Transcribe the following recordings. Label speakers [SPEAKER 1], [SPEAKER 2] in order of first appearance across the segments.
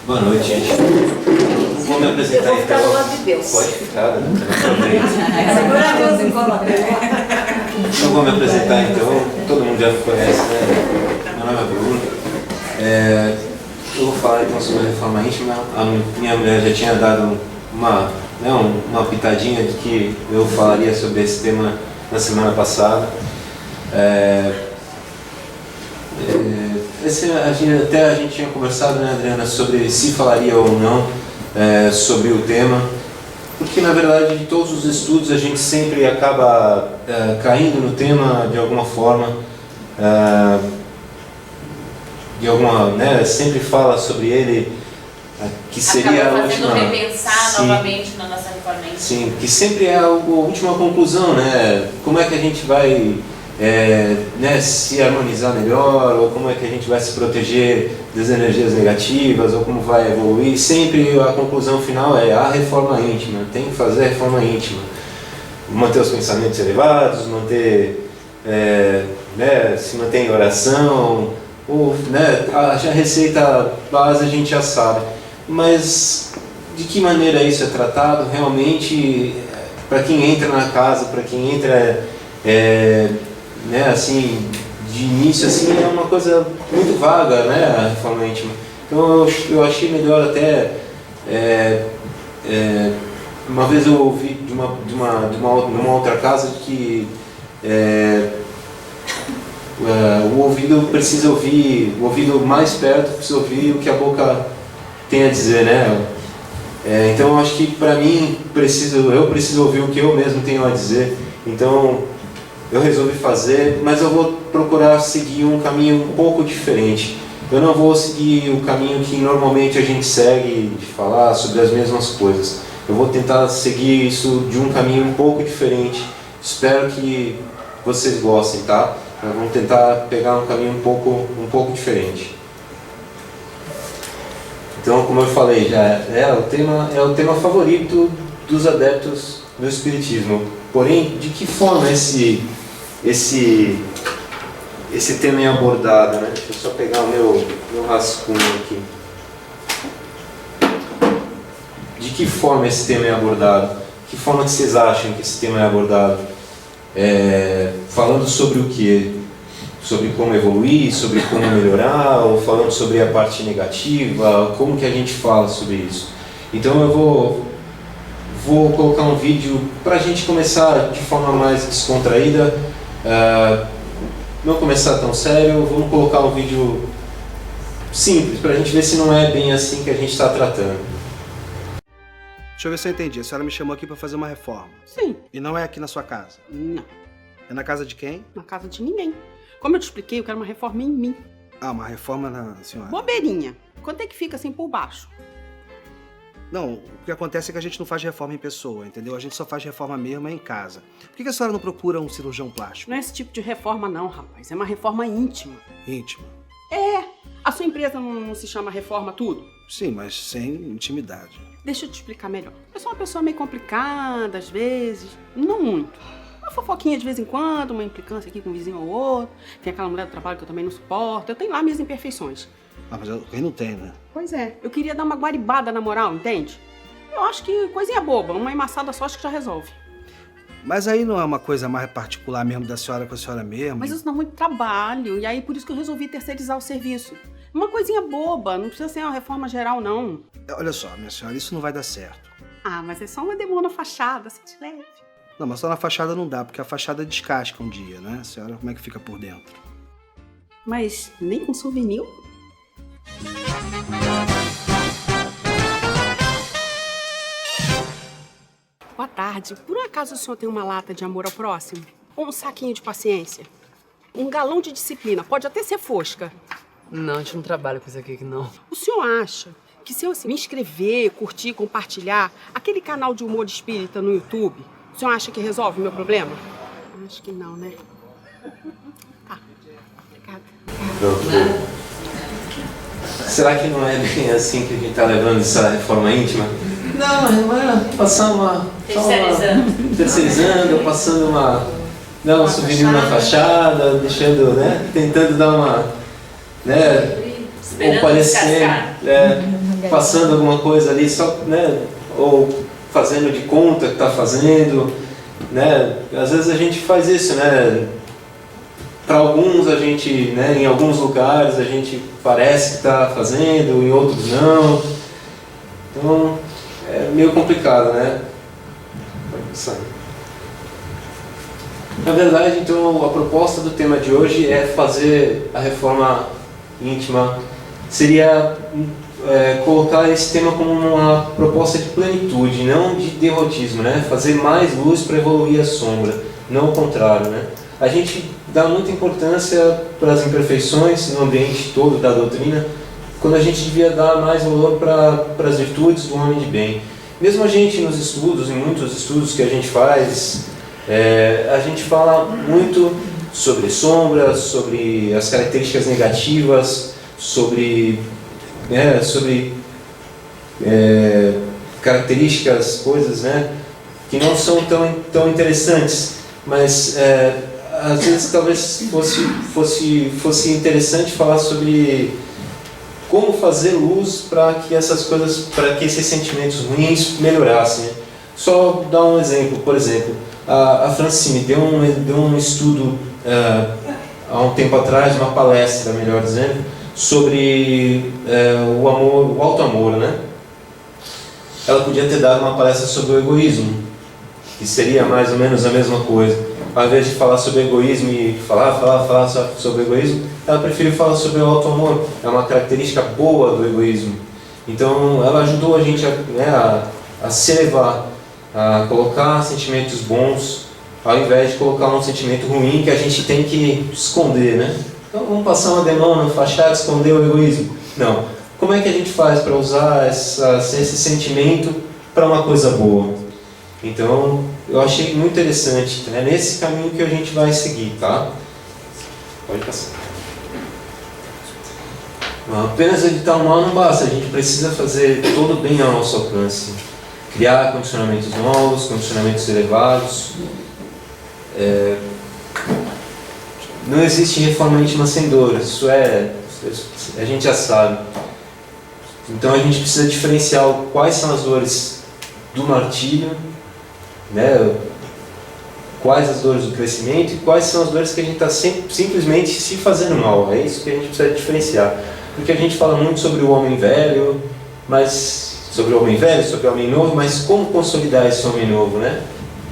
[SPEAKER 1] Boa noite, gente. Vou me apresentar
[SPEAKER 2] Eu vou ficar
[SPEAKER 1] então.
[SPEAKER 2] do lado de Deus.
[SPEAKER 1] Pode ficar, né? Eu vou me apresentar então. Todo mundo já me conhece, né? Meu nome é Bruno. Eu vou falar então sobre a reforma íntima. A minha mulher já tinha dado uma pitadinha de que eu falaria sobre esse tema na semana passada. Até a gente tinha conversado, né, Adriana, sobre se falaria ou não sobre o tema, porque na verdade de todos os estudos a gente sempre acaba caindo no tema de alguma forma, sempre fala sobre ele, que seria
[SPEAKER 3] acaba
[SPEAKER 1] a
[SPEAKER 3] fazendo
[SPEAKER 1] última...
[SPEAKER 3] repensar
[SPEAKER 1] Sim.
[SPEAKER 3] novamente na nossa reforma íntima.
[SPEAKER 1] Sim, que sempre é a última conclusão, né? Como é que a gente vai se harmonizar melhor, ou como é que a gente vai se proteger das energias negativas, ou como vai evoluir. Sempre a conclusão final é a reforma íntima, tem que fazer a reforma íntima. Manter os pensamentos elevados, se manter em oração, a receita base a gente já sabe. Mas de que maneira isso é tratado realmente, para quem entra na casa, para quem entra de início assim, é uma coisa muito vaga, né, a reforma íntima. Então eu achei melhor até, uma vez eu ouvi de uma outra casa que o ouvido precisa ouvir, o ouvido mais perto precisa ouvir o que a boca tem a dizer, né? Então eu acho que para mim eu preciso ouvir o que eu mesmo tenho a dizer. Então eu resolvi fazer, mas eu vou procurar seguir um caminho um pouco diferente. Eu não vou seguir o caminho que normalmente a gente segue, de falar sobre as mesmas coisas. Eu vou tentar seguir isso de um caminho um pouco diferente. Espero que vocês gostem, tá? Vamos tentar pegar um caminho um pouco diferente. Então, como eu falei, o tema favorito dos adeptos do Espiritismo. Porém, de que forma esse tema é abordado, né? Deixa eu só pegar o meu rascunho aqui. De que forma esse tema é abordado? Que forma que vocês acham que esse tema é abordado? Falando sobre o quê? Sobre como evoluir, sobre como melhorar, ou falando sobre a parte negativa? Como que a gente fala sobre isso? Então eu vou colocar um vídeo para a gente começar de forma mais descontraída, não começar tão sério. Vamos colocar um vídeo simples para a gente ver se não é bem assim que a gente está tratando.
[SPEAKER 4] Deixa eu ver se eu entendi. A senhora me chamou aqui para fazer uma reforma.
[SPEAKER 5] Sim.
[SPEAKER 4] E não é aqui na sua casa?
[SPEAKER 5] Não.
[SPEAKER 4] É na casa de quem?
[SPEAKER 5] Na casa de ninguém. Como eu te expliquei, eu quero uma reforma em mim.
[SPEAKER 4] Ah, uma reforma na senhora.
[SPEAKER 5] Bobeirinha. Quanto é que fica assim por baixo?
[SPEAKER 4] Não, o que acontece é que a gente não faz reforma em pessoa, entendeu? A gente só faz reforma mesmo em casa. Por que a senhora não procura um cirurgião plástico?
[SPEAKER 5] Não é esse tipo de reforma não, rapaz. É uma reforma íntima.
[SPEAKER 4] Íntima?
[SPEAKER 5] A sua empresa não se chama Reforma Tudo?
[SPEAKER 4] Sim, mas sem intimidade.
[SPEAKER 5] Deixa eu te explicar melhor. Eu sou uma pessoa meio complicada, às vezes. Não muito. Uma fofoquinha de vez em quando, uma implicância aqui com um vizinho ou outro. Tem aquela mulher do trabalho que eu também não suporto. Eu tenho lá minhas imperfeições.
[SPEAKER 4] Ah, mas quem não tem, né?
[SPEAKER 5] Pois é. Eu queria dar uma guaribada na moral, entende? Eu acho que coisinha boba. Uma embaçada só acho que já resolve.
[SPEAKER 4] Mas aí não é uma coisa mais particular mesmo da senhora com a senhora mesmo?
[SPEAKER 5] Mas isso dá muito trabalho. E aí por isso que eu resolvi terceirizar o serviço. Uma coisinha boba. Não precisa ser uma reforma geral, não.
[SPEAKER 4] Olha só, minha senhora, isso não vai dar certo.
[SPEAKER 5] Ah, mas é só uma demora na fachada, se te leve.
[SPEAKER 4] Não, mas só na fachada não dá, porque a fachada descasca um dia, né? A senhora, como é que fica por dentro?
[SPEAKER 5] Mas nem com souvenir? Boa tarde. Por um acaso o senhor tem uma lata de amor ao próximo? Ou um saquinho de paciência? Um galão de disciplina? Pode até ser fosca.
[SPEAKER 2] Não, a gente não trabalha com isso aqui, não.
[SPEAKER 5] O senhor acha que se eu me inscrever, curtir, compartilhar aquele canal de humor espírita no YouTube, o senhor acha que resolve o meu problema? Acho que não, né? Tá. Obrigada.
[SPEAKER 1] Pronto. Será que não é bem assim que a gente está levando essa reforma íntima? Não, é passar uma... Terceirizando, passando dar um souvenir na fachada, deixando, né? Tentando dar uma... né? Ou parecendo... passando alguma coisa ali, só, né, ou fazendo de conta que está fazendo, né? Às vezes a gente faz isso, né? Para alguns a gente, né, em alguns lugares a gente parece que está fazendo, em outros não. Então é meio complicado, né? Na verdade, então, a proposta do tema de hoje é fazer a reforma íntima. Seria colocar esse tema como uma proposta de plenitude, não de derrotismo, né? Fazer mais luz para evoluir a sombra, não o contrário, né? A gente dá muita importância para as imperfeições no ambiente todo da doutrina, quando a gente devia dar mais valor para as virtudes do homem de bem. Mesmo a gente nos estudos, em muitos estudos que a gente faz, a gente fala muito sobre sombras, sobre as características negativas, sobre características, coisas, né, que não são tão interessantes, mas às vezes talvez fosse interessante falar sobre como fazer luz para que essas coisas, para que esses sentimentos ruins melhorassem. Só dar um exemplo, por exemplo, a Francine deu um estudo há um tempo atrás, uma palestra, melhor dizendo, sobre o amor, o auto-amor, né? Ela podia ter dado uma palestra sobre o egoísmo, que seria mais ou menos a mesma coisa. Ao invés de falar sobre egoísmo e falar sobre egoísmo, ela preferiu falar sobre o auto-amor. É uma característica boa do egoísmo. Então, ela ajudou a gente a se elevar, a colocar sentimentos bons, ao invés de colocar um sentimento ruim que a gente tem que esconder, né? Então, vamos passar uma demão na fachada e esconder o egoísmo? Não. Como é que a gente faz para usar esse sentimento para uma coisa boa? Então, eu achei muito interessante. É nesse caminho que a gente vai seguir, tá? Pode passar. Apenas editar o mal não basta, a gente precisa fazer todo o bem ao nosso alcance. Criar condicionamentos novos, condicionamentos elevados. Não existe reforma íntima sem dor, isso a gente já sabe. Então a gente precisa diferenciar quais são as dores do martírio, né? Quais as dores do crescimento e quais são as dores que a gente está simplesmente se fazendo mal. É isso que a gente precisa diferenciar. Porque a gente fala muito sobre o homem velho, sobre o homem novo, mas como consolidar esse homem novo, né?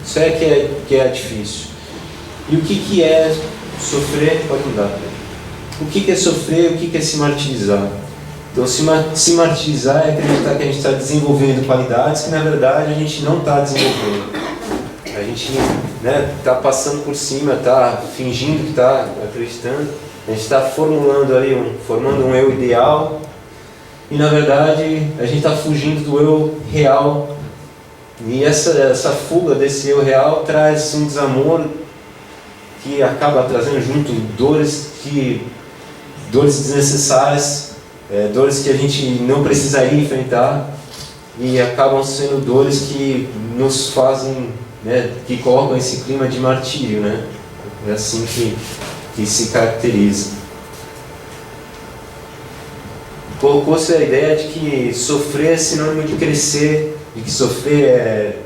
[SPEAKER 1] Isso que é difícil. E o que é sofrer? Pode mudar. O que é sofrer? O que é se martirizar? Então, se martirizar é acreditar que a gente está desenvolvendo qualidades que, na verdade, a gente não está desenvolvendo. A gente está passando por cima, está fingindo que está acreditando, a gente está formando um eu ideal e, na verdade, a gente está fugindo do eu real. E essa fuga desse eu real traz um desamor que acaba trazendo junto dores desnecessárias, dores que a gente não precisaria enfrentar e acabam sendo dores que nos fazem, né, que colocam esse clima de martírio, né? É assim que se caracteriza. Colocou-se a ideia de que sofrer é sinônimo de crescer, de que sofrer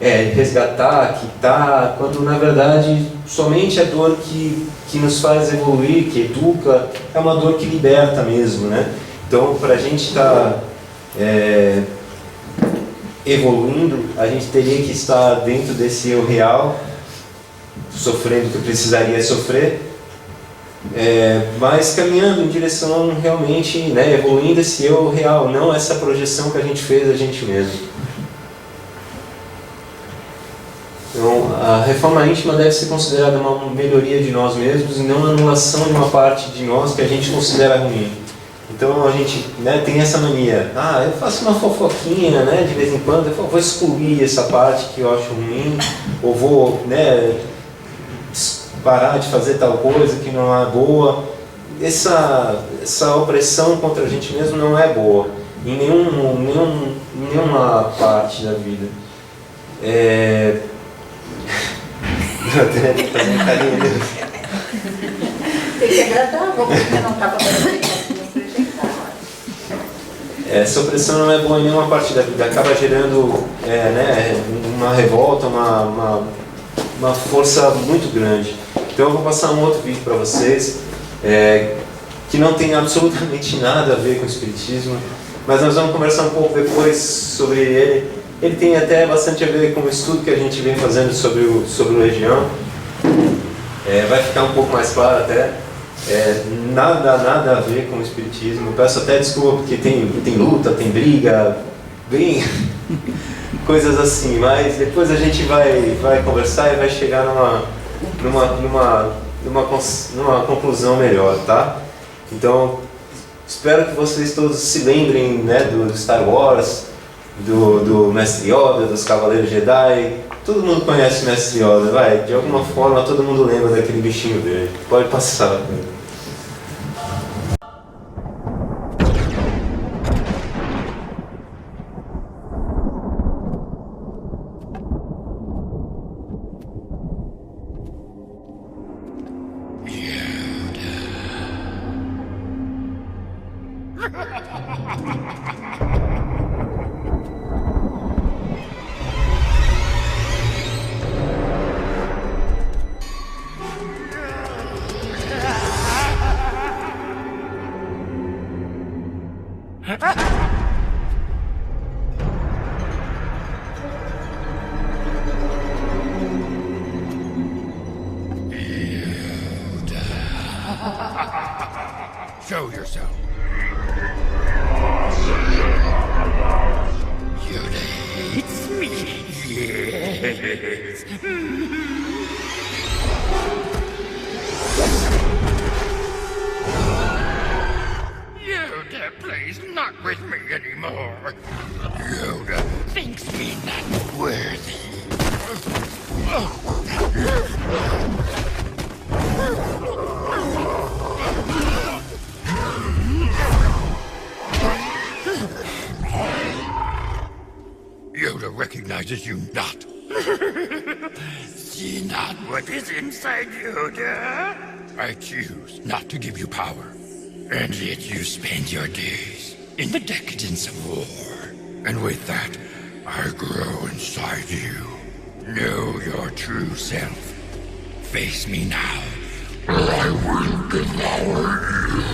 [SPEAKER 1] é resgatar, quitar, quando na verdade somente a dor que nos faz evoluir, que educa, é uma dor que liberta mesmo, né? Então, para a gente estar evoluindo, a gente teria que estar dentro desse eu real, sofrendo o que precisaria sofrer, mas caminhando em direção realmente, né, evoluindo esse eu real, não essa projeção que a gente fez a gente mesmo. Então, a reforma íntima deve ser considerada uma melhoria de nós mesmos e não a anulação de uma parte de nós que a gente considera ruim. Então a gente, né, tem essa mania, eu faço uma fofoquinha, né, de vez em quando, eu vou excluir essa parte que eu acho ruim, ou vou, né, parar de fazer tal coisa que não é boa. Essa opressão contra a gente mesmo não é boa, em nenhuma parte da vida. Eu tenho que fazer um carinho.
[SPEAKER 3] Tem que agradar, porque não estava fazendo.
[SPEAKER 1] essa opressão não é boa em nenhuma parte da vida, acaba gerando né, uma revolta, uma força muito grande. Então eu vou passar um outro vídeo para vocês, que não tem absolutamente nada a ver com o espiritismo, mas nós vamos conversar um pouco depois sobre ele. Ele tem até bastante a ver com o estudo que a gente vem fazendo sobre o Legião. Vai ficar um pouco mais claro até. Nada a ver com o espiritismo. Eu peço até desculpa porque tem luta, tem briga, bem coisas assim, mas depois a gente vai conversar e vai chegar numa conclusão melhor, tá? Então, espero que vocês todos se lembrem, né, do Star Wars, do Mestre Yoda, dos Cavaleiros Jedi. Todo mundo conhece o Mestre Yoda, vai, de alguma forma todo mundo lembra daquele bichinho verde. Pode passar.
[SPEAKER 3] Show yourself. Yoda hates me. Yes. Yoda plays not with me anymore. Yoda thinks me not worthy. Yoda recognizes you not. See not what is inside Yoda? I choose not to give you power. And yet you spend your days in the decadence of war. And with that, I grow inside you. Know your true self. Face me now, or I will devour you.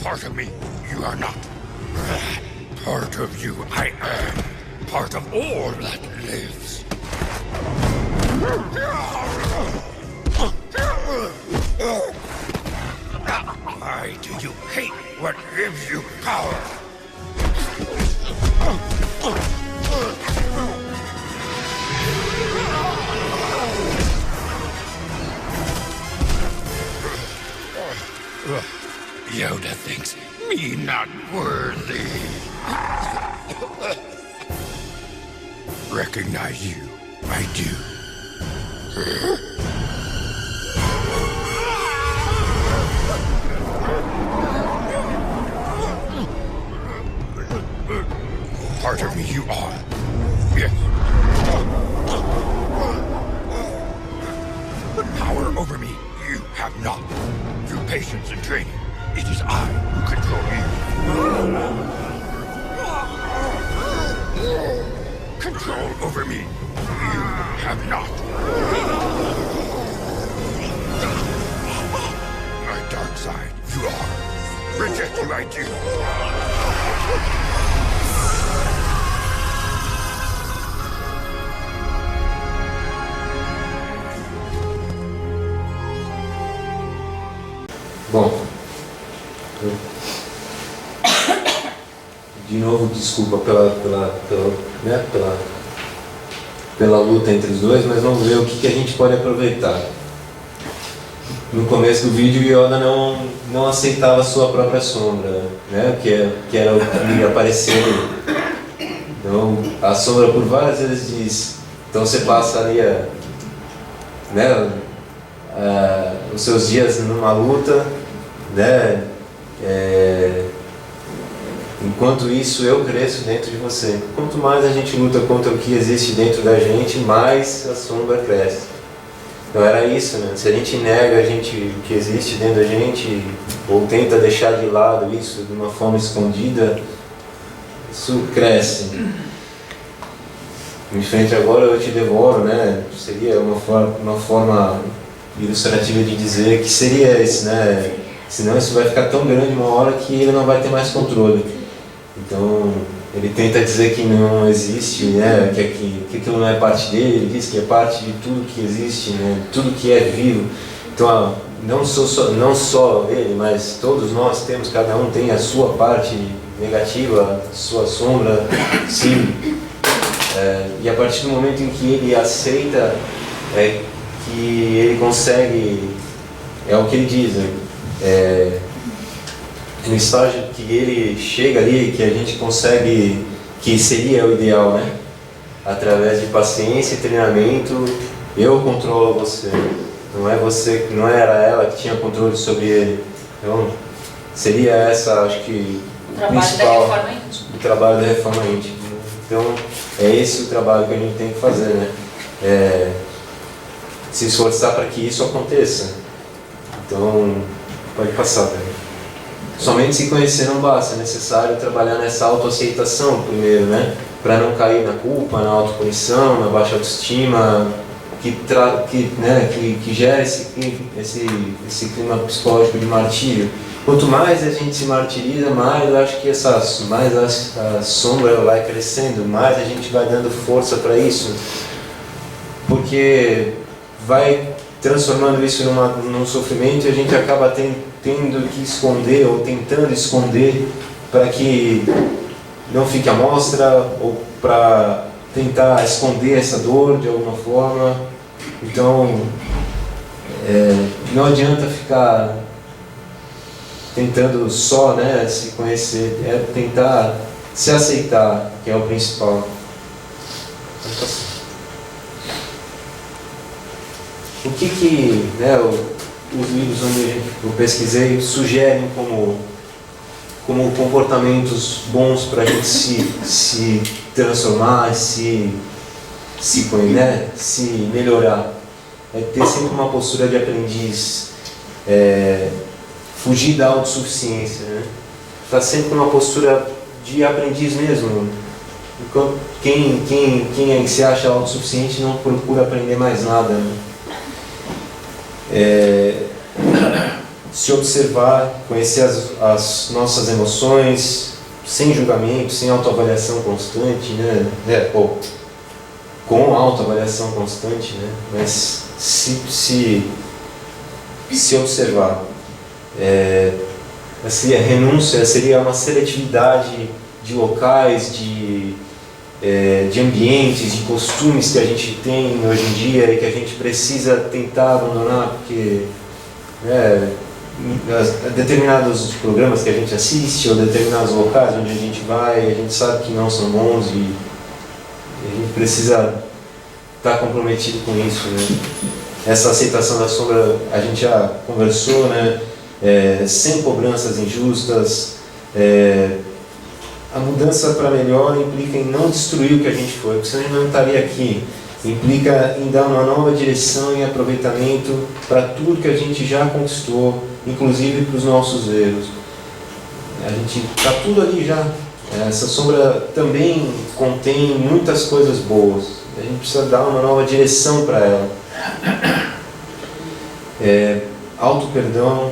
[SPEAKER 3] Part of me, you are not. Part of you, I am. Part of all that lives. Why do you hate what gives you power? Yoda thinks me not worthy. Recognize you, I do. Part of me you are. Yes. But power over me you have not. Through patience and training, it is I who control you. Control over me you have not. My dark side you are. Reject you I do.
[SPEAKER 1] Bom, de novo desculpa pela luta entre os dois, mas vamos ver o que a gente pode aproveitar. No começo do vídeo, Yoda não aceitava a sua própria sombra, né? que era o que ia aparecer. Então, a sombra por várias vezes diz, então você passa ali os seus dias numa luta, né? Enquanto isso, eu cresço dentro de você. Quanto mais a gente luta contra o que existe dentro da gente, mais a sombra cresce. Então era isso, né? Se a gente nega o que existe dentro da gente, ou tenta deixar de lado isso de uma forma escondida, isso cresce. Em frente agora eu te devoro, né? Seria uma forma ilustrativa de dizer que seria esse, né? Senão isso vai ficar tão grande uma hora que ele não vai ter mais controle. Então, ele tenta dizer que não existe, né? que aquilo não é parte dele, ele diz que é parte de tudo que existe, né? Tudo que é vivo. Então, não só ele, mas todos nós temos, cada um tem a sua parte negativa, a sua sombra, sim. E a partir do momento em que ele aceita, que ele consegue, é o que ele diz, no estágio que ele chega ali, que a gente consegue, que seria o ideal, né? Através de paciência e treinamento, eu controlo você. Não é você, não era ela que tinha controle sobre ele. Então, seria essa, acho que, o principal, o trabalho da reforma íntima. Então, é esse o trabalho que a gente tem que fazer, né? Se esforçar para que isso aconteça. Então, pode passar, velho. Somente se conhecer não basta, é necessário trabalhar nessa autoaceitação primeiro, né? Para não cair na culpa, na autopunição, na baixa autoestima, que gera esse clima psicológico de martírio. Quanto mais a gente se martiriza, mais eu acho que a sombra vai crescendo, mais a gente vai dando força para isso, porque vai transformando isso num sofrimento e a gente acaba tendo que esconder ou tentando esconder para que não fique à mostra ou para tentar esconder essa dor de alguma forma. Então, não adianta ficar tentando só, né, se conhecer, é tentar se aceitar, que é o principal. O que né, os livros onde eu pesquisei sugerem como comportamentos bons para a gente se transformar, se melhorar? É ter sempre uma postura de aprendiz, fugir da autossuficiência, né? Estar sempre com uma postura de aprendiz mesmo. Quem se acha autossuficiente não procura aprender mais nada, né? Se observar, conhecer as nossas emoções, sem julgamento, sem autoavaliação constante, né? Com autoavaliação constante, né? Mas se observar. Assim, a renúncia seria uma seletividade de locais, de ambientes, de costumes que a gente tem hoje em dia e que a gente precisa tentar abandonar, porque determinados programas que a gente assiste ou determinados locais onde a gente vai, a gente sabe que não são bons e a gente precisa estar comprometido com isso, né? Essa aceitação da sombra a gente já conversou, né? Sem cobranças injustas. A mudança para melhor implica em não destruir o que a gente foi, porque senão a gente não estaria aqui. Implica em dar uma nova direção e aproveitamento para tudo que a gente já conquistou, inclusive para os nossos erros. A gente está tudo ali já. Essa sombra também contém muitas coisas boas. A gente precisa dar uma nova direção para ela. Auto-perdão.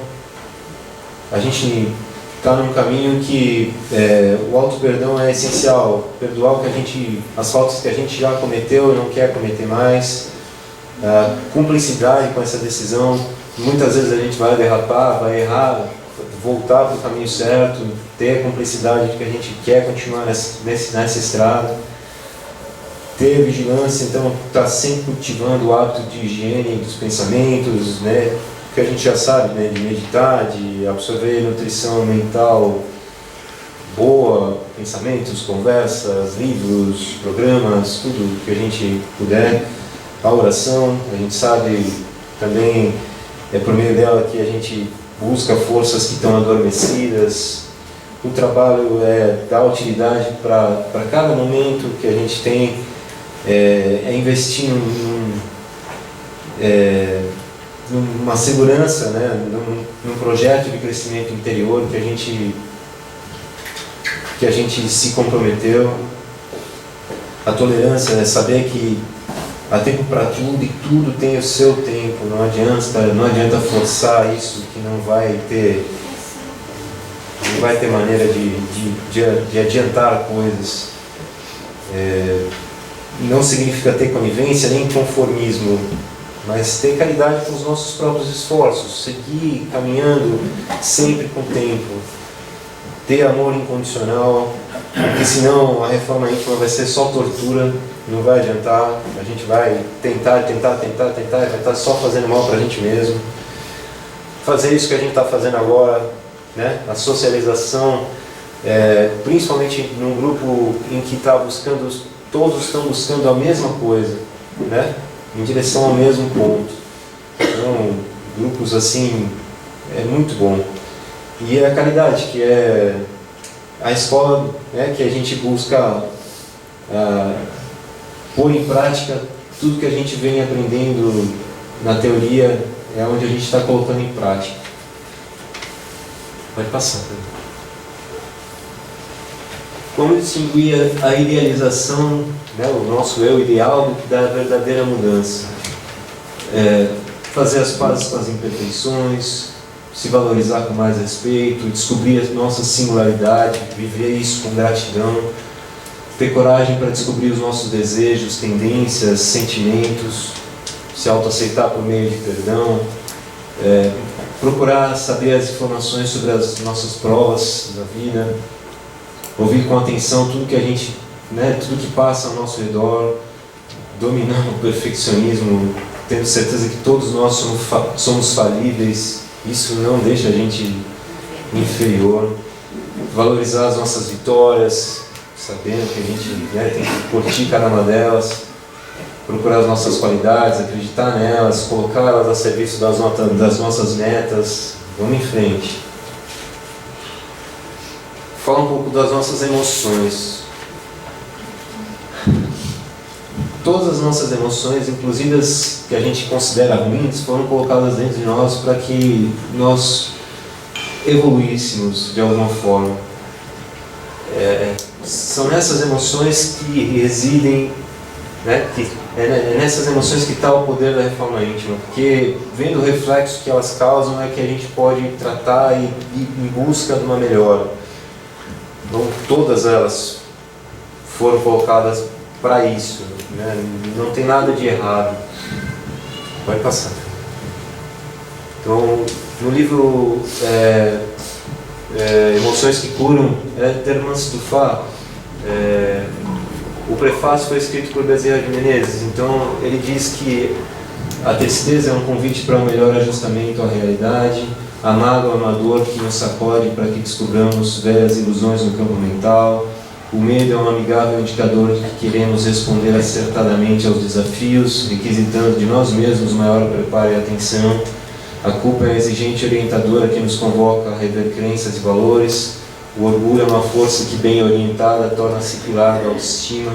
[SPEAKER 1] A gente está num caminho que o auto-perdão é essencial. Perdoar as faltas que a gente já cometeu e não quer cometer mais. Cumplicidade com essa decisão. Muitas vezes a gente vai derrapar, vai errar, voltar para o caminho certo, ter a cumplicidade de que a gente quer continuar nessa estrada. Ter vigilância, então estar sempre cultivando o hábito de higiene dos pensamentos, né? Que a gente já sabe, né, de meditar, de absorver nutrição mental boa, pensamentos, conversas, livros, programas, tudo que a gente puder. A oração, a gente sabe também é por meio dela que a gente busca forças que estão adormecidas. O trabalho dá utilidade para cada momento que a gente tem, investir numa segurança, né? num projeto de crescimento interior que a gente se comprometeu. A tolerância é saber que há tempo para tudo e tudo tem o seu tempo. Não adianta forçar isso, que não vai ter maneira de adiantar coisas. Não significa ter conivência nem conformismo, mas ter caridade com os nossos próprios esforços, seguir caminhando sempre com o tempo, ter amor incondicional, porque senão a reforma íntima vai ser só tortura, não vai adiantar, a gente vai tentar e vai estar só fazendo mal para a gente mesmo. Fazer isso que a gente está fazendo agora, né? A socialização, principalmente num grupo em que todos estão buscando a mesma coisa, né? Em direção ao mesmo ponto. Então, grupos assim, é muito bom. E a caridade, que é a escola, né, que a gente busca pôr em prática tudo que a gente vem aprendendo na teoria, é onde a gente está colocando em prática. Pode passar. Como distinguir a idealização, né, o nosso eu ideal, da verdadeira mudança? Fazer as pazes com as imperfeições, se valorizar com mais respeito, descobrir a nossa singularidade, viver isso com gratidão, ter coragem para descobrir os nossos desejos, tendências, sentimentos, se autoaceitar por meio de perdão, procurar saber as informações sobre as nossas provas da vida, ouvir com atenção tudo que a gente, né, tudo que passa ao nosso redor, dominar o perfeccionismo, tendo certeza que todos nós somos falíveis. Isso não deixa a gente inferior. Valorizar as nossas vitórias, sabendo que a gente, tem que curtir cada uma delas, procurar as nossas qualidades, acreditar nelas, colocá-las a serviço das nossas metas. Vamos em frente. Fala um pouco das nossas emoções. Todas as nossas emoções, inclusive as que a gente considera ruins, foram colocadas dentro de nós para que nós evoluíssemos de alguma forma. São nessas emoções que residem, né, é nessas emoções que está o poder da reforma íntima, porque vendo o reflexo que elas causam é que a gente pode tratar e ir em busca de uma melhora. Não todas elas foram colocadas para isso, né? Não tem nada de errado. Pode passar. Então, no livro Emoções que Curam, Terman Stufar, o prefácio foi escrito por Bezerra de Menezes. Então, ele diz que a tristeza é um convite para um melhor ajustamento à realidade, a mágoa é uma dor que nos sacode para que descobramos velhas ilusões no campo mental. O medo é um amigável indicador de que queremos responder acertadamente aos desafios, requisitando de nós mesmos maior preparo e atenção. A culpa é a exigente orientadora que nos convoca a rever crenças e valores. O orgulho é uma força que, bem orientada, torna-se pilar da autoestima.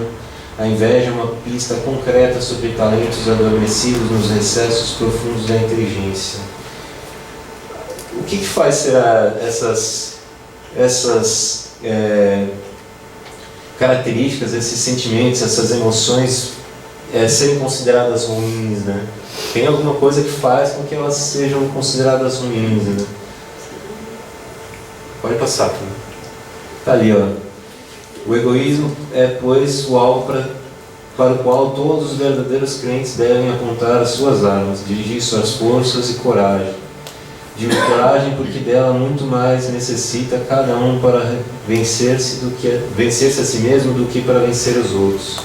[SPEAKER 1] A inveja é uma pista concreta sobre talentos adormecidos nos recessos profundos da inteligência. O que faz será essas características, esses sentimentos, essas emoções serem consideradas ruins, né? Tem alguma coisa que faz com que elas sejam consideradas ruins, né? Pode passar aqui. Está ali, ó. O egoísmo é, pois, o alvo para o qual todos os verdadeiros crentes devem apontar as suas armas, dirigir suas forças e coragem. Digo coragem porque dela muito mais necessita cada um para vencer-se a si mesmo do que para vencer os outros.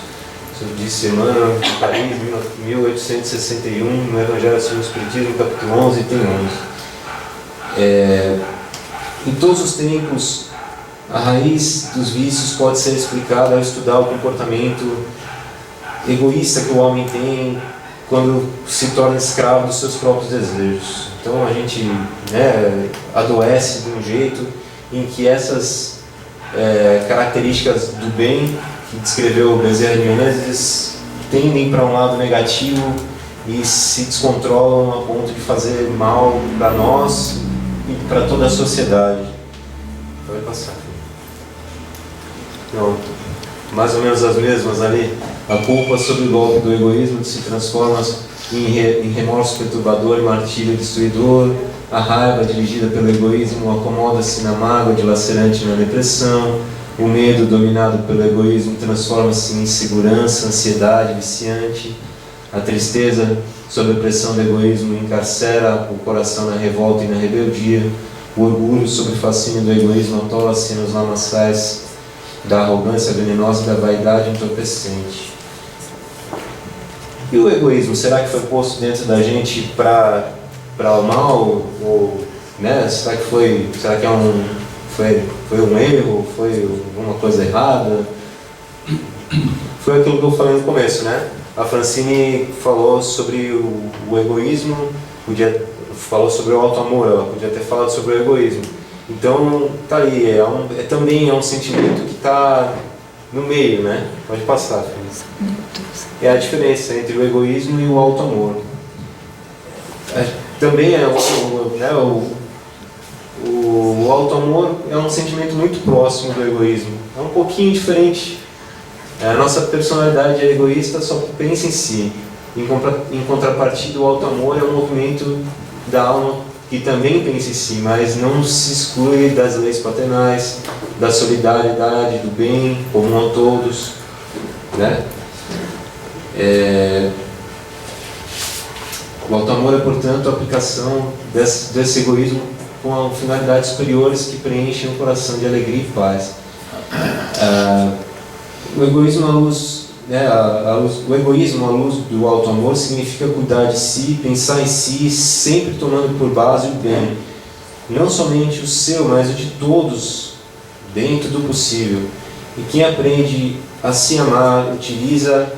[SPEAKER 1] Isso disse Emmanuel de Paris, 1861, no Evangelho segundo o Espiritismo, capítulo 11, item 11. Em todos os tempos, a raiz dos vícios pode ser explicada ao estudar o comportamento egoísta que o homem tem quando se torna escravo dos seus próprios desejos. Então a gente, né, adoece de um jeito em que essas características do bem que descreveu Bezerra de Menezes tendem para um lado negativo e se descontrolam a ponto de fazer mal para nós e para toda a sociedade. Pode passar. Não, mais ou menos as mesmas ali. A culpa sob o golpe do egoísmo se transforma em remorso perturbador e martírio destruidor. A raiva dirigida pelo egoísmo acomoda-se na mágoa dilacerante na depressão. O medo dominado pelo egoísmo transforma-se em insegurança, ansiedade viciante. A tristeza sob a pressão do egoísmo encarcera o coração na revolta e na rebeldia. O orgulho sob o fascínio do egoísmo atola-se nos lamaçais da arrogância venenosa e da vaidade entorpecente. E o egoísmo, será que foi posto dentro da gente para o mal? Ou, né, será que foi um erro? Foi alguma coisa errada? Foi aquilo que eu falei no começo, né? A Francine falou sobre o egoísmo, falou sobre o auto-amor, ela podia ter falado sobre o egoísmo. Então, tá aí, também é um sentimento que está no meio, né? Pode passar, Feliz. É a diferença entre o egoísmo e o auto-amor. Também o auto-amor é um sentimento muito próximo do egoísmo. É um pouquinho diferente. A nossa personalidade é egoísta, só pensa em si. Em contrapartida, o auto-amor é um movimento da alma que também pensa em si, mas não se exclui das leis paternais, da solidariedade, do bem comum a todos, né? O auto-amor é, portanto, a aplicação desse egoísmo com finalidades superiores que preenchem o coração de alegria e paz. O egoísmo à luz do auto-amor significa cuidar de si, pensar em si, sempre tomando por base o bem. Não somente o seu, mas o de todos, dentro do possível. E quem aprende a se amar, utiliza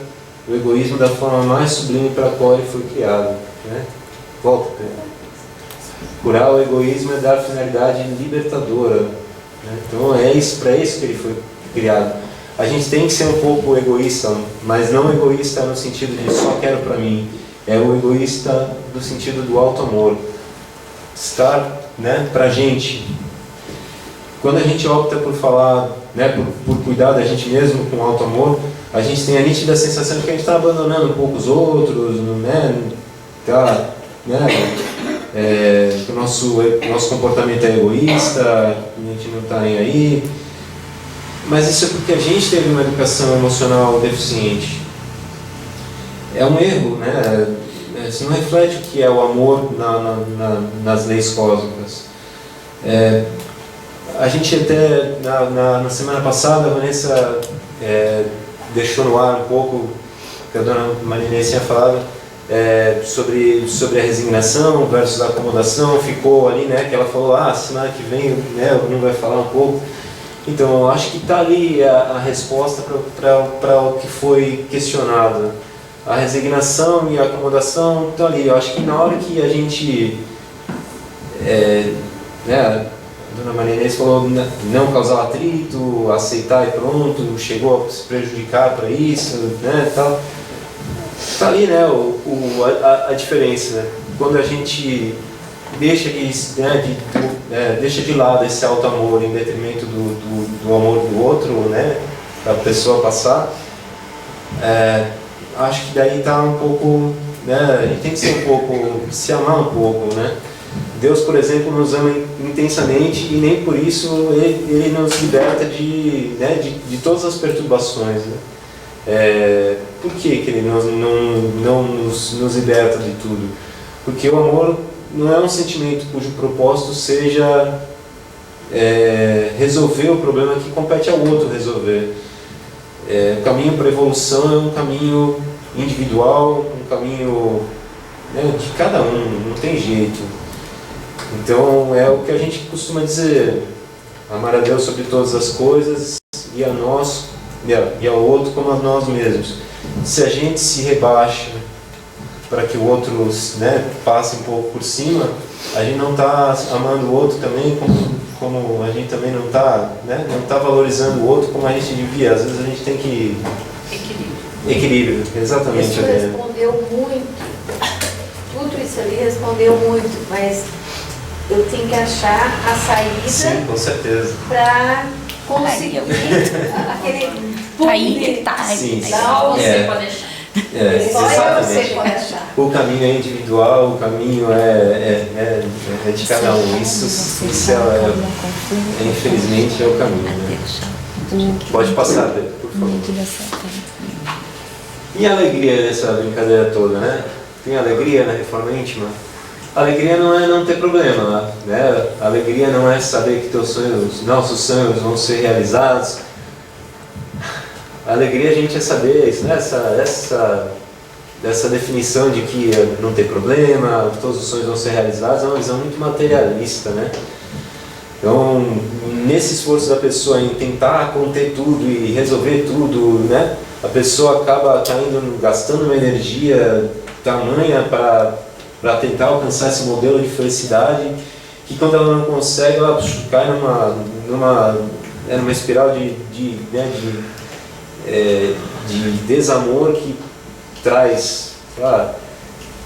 [SPEAKER 1] o egoísmo da forma mais sublime para a qual ele foi criado. Né? Volta. Curar o egoísmo é dar finalidade libertadora. Né? Então é isso, para isso que ele foi criado. A gente tem que ser um pouco egoísta, mas não egoísta no sentido de só quero para mim. É o egoísta no sentido do auto-amor. Estar, né, para a gente. Quando a gente opta por falar, né, por cuidar da gente mesmo com auto-amor, a gente tem a nítida sensação de que a gente está abandonando um pouco os outros, né, que o nosso comportamento é egoísta, a gente não está nem aí. Mas isso é porque a gente teve uma educação emocional deficiente. É um erro, né? Isso não reflete o que é o amor nas leis cósmicas. A gente até, na semana passada, a Vanessa deixou no ar um pouco, que a dona Marinês tinha falado, sobre a resignação versus a acomodação. Ficou ali, né, que ela falou, semana que vem, né, o Bruno vai falar um pouco. Então, eu acho que está ali a resposta para o que foi questionado. A resignação e a acomodação estão ali. Eu acho que na hora que a gente... a dona Maria Inês falou não causar atrito, aceitar e pronto, chegou a se prejudicar para isso, né, tal. Está ali, né, a diferença. Né? Quando a gente deixa de lado esse auto-amor em detrimento do amor do outro, né, da pessoa passar, acho que daí está um pouco, né, a gente tem que ser um pouco, se amar um pouco, né. Deus, por exemplo, nos ama intensamente e nem por isso ele nos liberta de todas as perturbações, né. Por que ele não nos liberta de tudo? Porque o amor não é um sentimento cujo propósito seja resolver o problema que compete ao outro resolver. O caminho para a evolução é um caminho individual, um caminho, né, de cada um, não tem jeito. Então é o que a gente costuma dizer, amar a Deus sobre todas as coisas e a nós e ao outro como a nós mesmos. Se a gente se rebaixa para que o outro, né, passe um pouco por cima, a gente não está amando o outro também como a gente também não está, né, não tá valorizando o outro como a gente devia. Às vezes a gente tem que... Equilíbrio, exatamente.
[SPEAKER 6] Isso respondeu muito. Tudo isso ali respondeu muito, mas eu tenho que achar a saída.
[SPEAKER 1] Sim, com certeza.
[SPEAKER 6] Para conseguir aquele...
[SPEAKER 7] Aí que tá.
[SPEAKER 1] Sim,
[SPEAKER 6] Só
[SPEAKER 7] você pode deixar.
[SPEAKER 6] Só você
[SPEAKER 1] exatamente.
[SPEAKER 6] pode achar.
[SPEAKER 1] O caminho é individual, o caminho é de cada um. Isso infelizmente é o caminho. Né? Pode passar, Pedro, por favor. E a alegria nessa brincadeira toda, né? Tem alegria na reforma íntima? Alegria não é não ter problema, né? Alegria não é saber que nossos sonhos vão ser realizados. A alegria a gente é saber isso, né? Essa definição de que não tem problema, todos os sonhos vão ser realizados, é uma visão muito materialista, né? Então, nesse esforço da pessoa em tentar conter tudo e resolver tudo, né? A pessoa acaba gastando uma energia tamanha para tentar alcançar esse modelo de felicidade, que quando ela não consegue, ela cai numa espiral de desamor que traz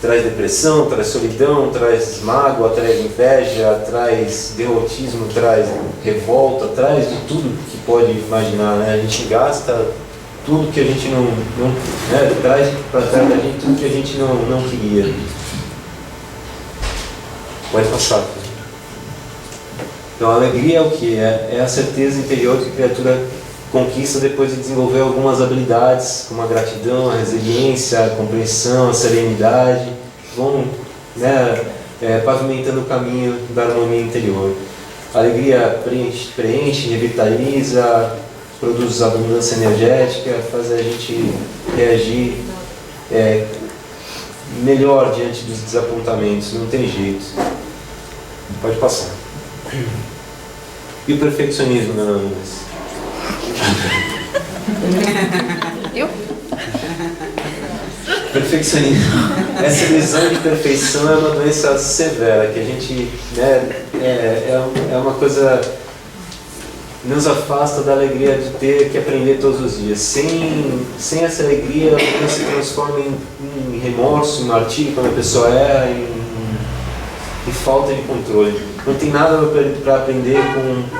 [SPEAKER 1] depressão, traz solidão, traz mágoa, traz inveja, traz derrotismo, traz revolta, traz de tudo que pode imaginar, né? A gente gasta tudo que a gente não né? Traz para trás da gente tudo que a gente não queria. Pode passar. Então a alegria é o que? É a certeza interior que a criatura conquista depois de desenvolver algumas habilidades, como a gratidão, a resiliência, a compreensão, a serenidade, vão, né, pavimentando o caminho da harmonia interior. A alegria preenche, revitaliza, produz abundância energética, faz a gente reagir melhor diante dos desapontamentos, não tem jeito. Pode passar. E o perfeccionismo, dona Nunes?
[SPEAKER 7] Eu?
[SPEAKER 1] Perfeccionismo. Essa ilusão de perfeição é uma doença severa, que a gente, né, é uma coisa que nos afasta da alegria de ter que aprender todos os dias. Sem essa alegria, a vida se transforma em remorso, em martírio, quando a pessoa erra, em falta de controle. Não tem nada para aprender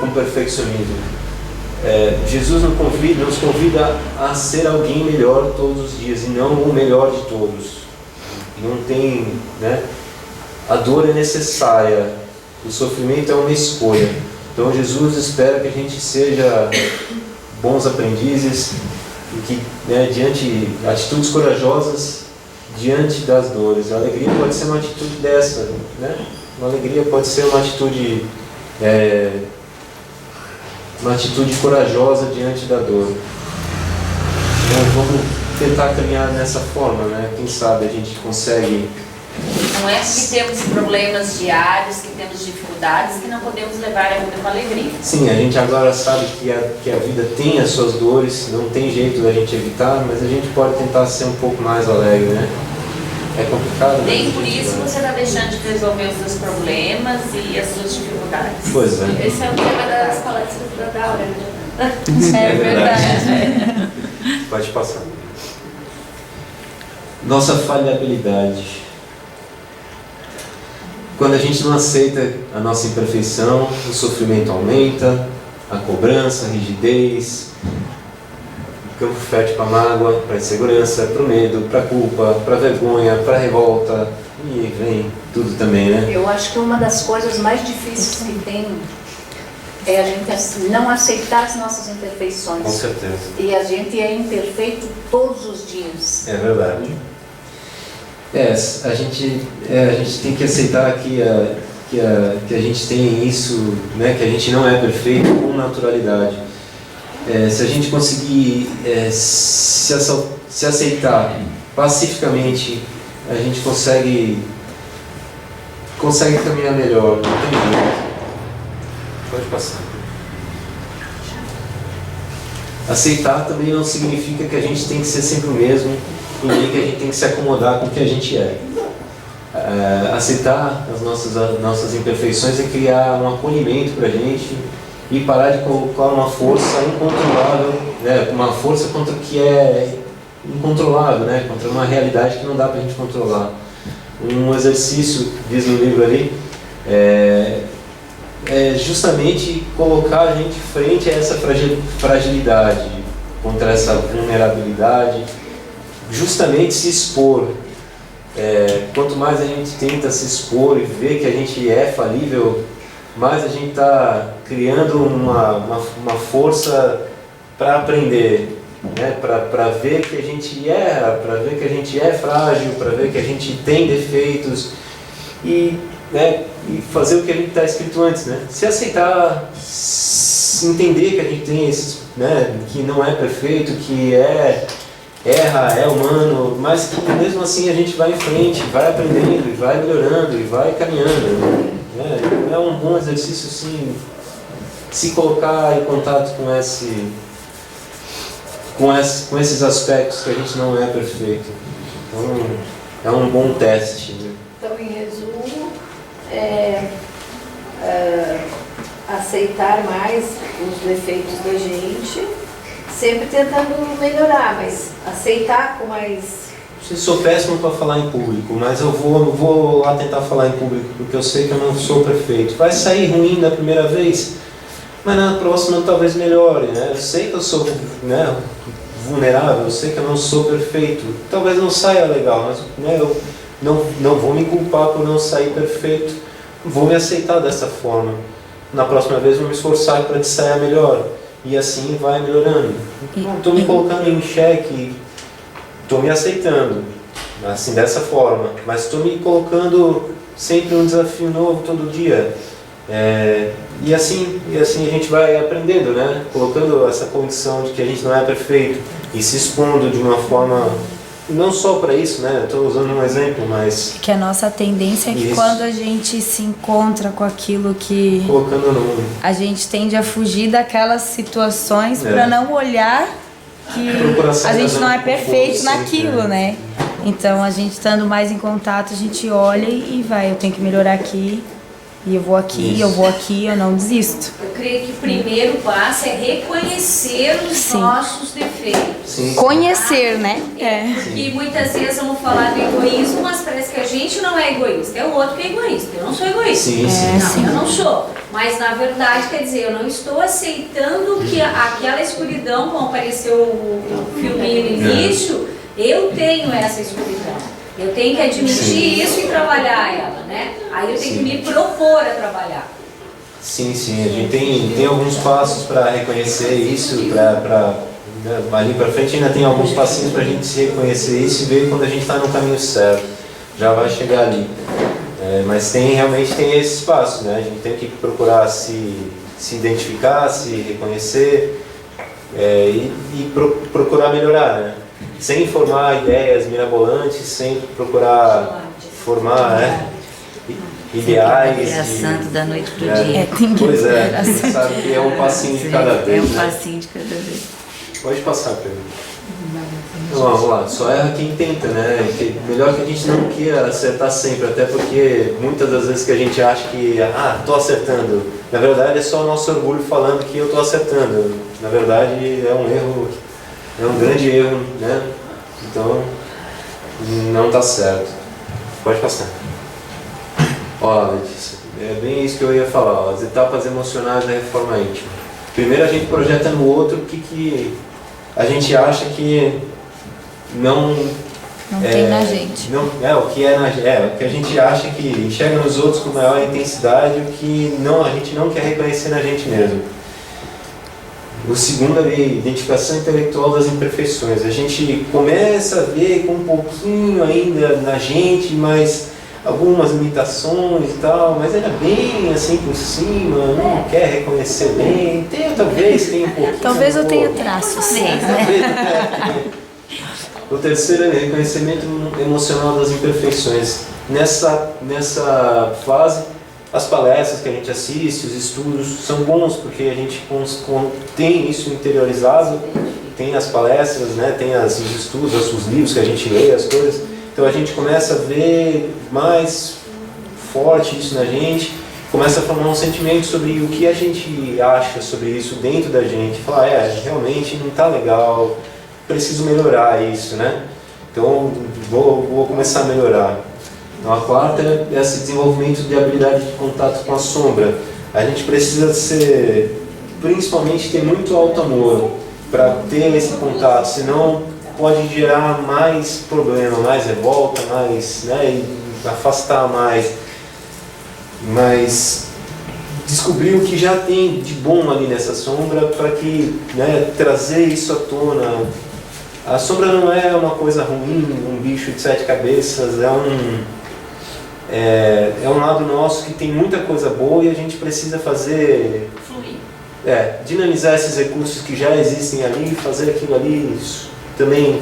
[SPEAKER 1] com perfeccionismo. Jesus nos convida a ser alguém melhor todos os dias e não o melhor de todos. Não tem, né? A dor é necessária, o sofrimento é uma escolha. Então Jesus espera que a gente seja bons aprendizes e que, né, diante atitudes corajosas diante das dores. A alegria pode ser uma atitude dessa, né? Uma alegria pode ser uma atitude corajosa diante da dor. Então vamos tentar caminhar nessa forma, né? Quem sabe a gente consegue.
[SPEAKER 7] Não é que temos problemas diários, que temos dificuldades, que não podemos levar a vida com alegria.
[SPEAKER 1] Sim, a gente agora sabe que a vida tem as suas dores, não tem jeito da gente evitar, mas a gente pode tentar ser um pouco mais alegre, né? É complicado.
[SPEAKER 7] Nem por isso você está deixando de resolver os seus problemas e as suas dificuldades.
[SPEAKER 1] Pois é.
[SPEAKER 6] Esse é o tema das palestras da Daura.
[SPEAKER 7] É verdade.
[SPEAKER 1] Pode passar. Nossa falhabilidade. Quando a gente não aceita a nossa imperfeição, o sofrimento aumenta, a cobrança, a rigidez, o campo fértil para a mágoa, para a insegurança, para o medo, para a culpa, para a vergonha, para a revolta, e vem tudo também, né?
[SPEAKER 6] Eu acho que uma das coisas mais difíceis que tem é a gente não aceitar as nossas imperfeições.
[SPEAKER 1] Com certeza.
[SPEAKER 6] E a gente é imperfeito todos os dias.
[SPEAKER 1] É verdade. A gente tem que aceitar que a gente tem isso, né, que a gente não é perfeito com naturalidade. Se a gente conseguir se aceitar pacificamente, a gente consegue caminhar melhor, não tem jeito. Pode passar. Aceitar também não significa que a gente tem que ser sempre o mesmo, e nem que a gente tem que se acomodar com o que a gente é. Aceitar as nossas imperfeições é criar um acolhimento para a gente e parar de colocar uma força incontrolável, né? Uma força contra o que é incontrolável, né? Contra uma realidade que não dá para a gente controlar. Um exercício, diz no livro ali, é justamente colocar a gente frente a essa fragilidade, contra essa vulnerabilidade, justamente se expor. Quanto mais a gente tenta se expor e ver que a gente é falível, mais a gente está criando uma força para aprender, né? Para ver que a gente erra, para ver que a gente é frágil, para ver que a gente tem defeitos e fazer o que a gente está escrito antes, né? Se aceitar, entender que a gente tem esses, né? Que não é perfeito, que erra, é humano, mas que mesmo assim a gente vai em frente, vai aprendendo, e vai melhorando, e vai caminhando. Né? É um bom exercício, sim, se colocar em contato com esses aspectos que a gente não é perfeito. Então, é um bom teste. Né?
[SPEAKER 6] Então, em resumo, aceitar mais os defeitos da gente, sempre tentando melhorar, mas aceitar com mais...
[SPEAKER 1] Eu sou péssimo para falar em público, mas eu vou lá tentar falar em público, porque eu sei que eu não sou perfeito. Vai sair ruim da primeira vez, mas na próxima talvez melhore, né? Eu sei que eu sou, né, vulnerável, eu sei que eu não sou perfeito. Talvez não saia legal, mas, né, eu não vou me culpar por não sair perfeito. Vou me aceitar dessa forma. Na próxima vez vou me esforçar para que saia melhor. E assim vai melhorando. Estou me colocando em xeque, estou me aceitando, assim, dessa forma. Mas estou me colocando sempre um desafio novo todo dia. E assim a gente vai aprendendo, né? Colocando essa condição de que a gente não é perfeito e se expondo de uma forma, não só para isso, né? Estou usando um exemplo, mas...
[SPEAKER 8] Que a nossa tendência é que quando a gente se encontra com aquilo que...
[SPEAKER 1] Colocando no...
[SPEAKER 8] A gente tende a fugir daquelas situações para não olhar que a gente não é perfeito naquilo, né? Então, a gente estando mais em contato, a gente olha e vai, eu tenho que melhorar aqui. E eu vou aqui, eu não desisto.
[SPEAKER 7] Eu creio que o primeiro passo é reconhecer os nossos defeitos.
[SPEAKER 1] Sim.
[SPEAKER 8] Conhecer, né?
[SPEAKER 7] E muitas vezes vamos falar do egoísmo, mas parece que a gente não é egoísta. É o outro que é egoísta. Eu não sou egoísta.
[SPEAKER 1] Sim.
[SPEAKER 7] Eu não sou. Mas na verdade, quer dizer, eu não estou aceitando que aquela escuridão, como apareceu o filminho no início, eu tenho essa escuridão. Eu tenho que admitir isso e trabalhar ela, né? Aí eu tenho que me propor a trabalhar.
[SPEAKER 1] Sim, a gente tem alguns passos para reconhecer isso, ali para frente ainda tem alguns passinhos para a gente se reconhecer isso e ver quando a gente está no caminho certo. Já vai chegar ali. Mas realmente tem esses passos, né? A gente tem que procurar se identificar, se reconhecer e procurar melhorar, né? Sem formar ideias mirabolantes, sem procurar formar ideais.
[SPEAKER 9] É santo da noite pro dia.
[SPEAKER 1] Pois é, a gente sabe que é um passinho de cada vez.
[SPEAKER 9] É um passinho de cada vez.
[SPEAKER 1] Pode passar, Pedro. Então, vamos lá, só erra quem tenta, né? Melhor que a gente não queira acertar sempre, até porque muitas das vezes que a gente acha que, tô acertando, na verdade é só o nosso orgulho falando que eu tô acertando. Na verdade é um erro. É um grande erro, né? Então, não tá certo. Pode passar. Ó, Letícia, é bem isso que eu ia falar, ó, as etapas emocionais da reforma íntima. Primeiro a gente projeta no outro o que a gente acha que não
[SPEAKER 8] tem na gente.
[SPEAKER 1] Não, o que o que a gente acha que enxerga nos outros com maior intensidade, o que a gente não quer reconhecer na gente mesmo. O segundo é a identificação intelectual das imperfeições. A gente começa a ver com um pouquinho ainda na gente, mas algumas limitações e tal, mas ainda bem assim por cima, não quer reconhecer bem. Talvez tenha um pouquinho.
[SPEAKER 8] Talvez eu tenha traços, sim.
[SPEAKER 1] O terceiro é reconhecimento emocional das imperfeições. Nessa fase, as palestras que a gente assiste, os estudos são bons porque a gente tem isso interiorizado tem as palestras, né? Tem os estudos, os livros que a gente lê, as coisas. Então a gente começa a ver mais forte isso na gente, começa a formar um sentimento sobre o que a gente acha sobre isso dentro da gente. Falar, realmente não está legal, preciso melhorar isso, né? Então vou começar a melhorar. Então a quarta é esse desenvolvimento de habilidade de contato com a sombra. A gente precisa principalmente ter muito auto-amor para ter esse contato, senão pode gerar mais problema, mais revolta, mais, né, e afastar mais. Mas descobrir o que já tem de bom ali nessa sombra para que, né, trazer isso à tona. A sombra não é uma coisa ruim, um bicho de 7 cabeças, é um lado nosso que tem muita coisa boa e a gente precisa fazer...
[SPEAKER 7] Fluir.
[SPEAKER 1] Dinamizar esses recursos que já existem ali, fazer aquilo ali também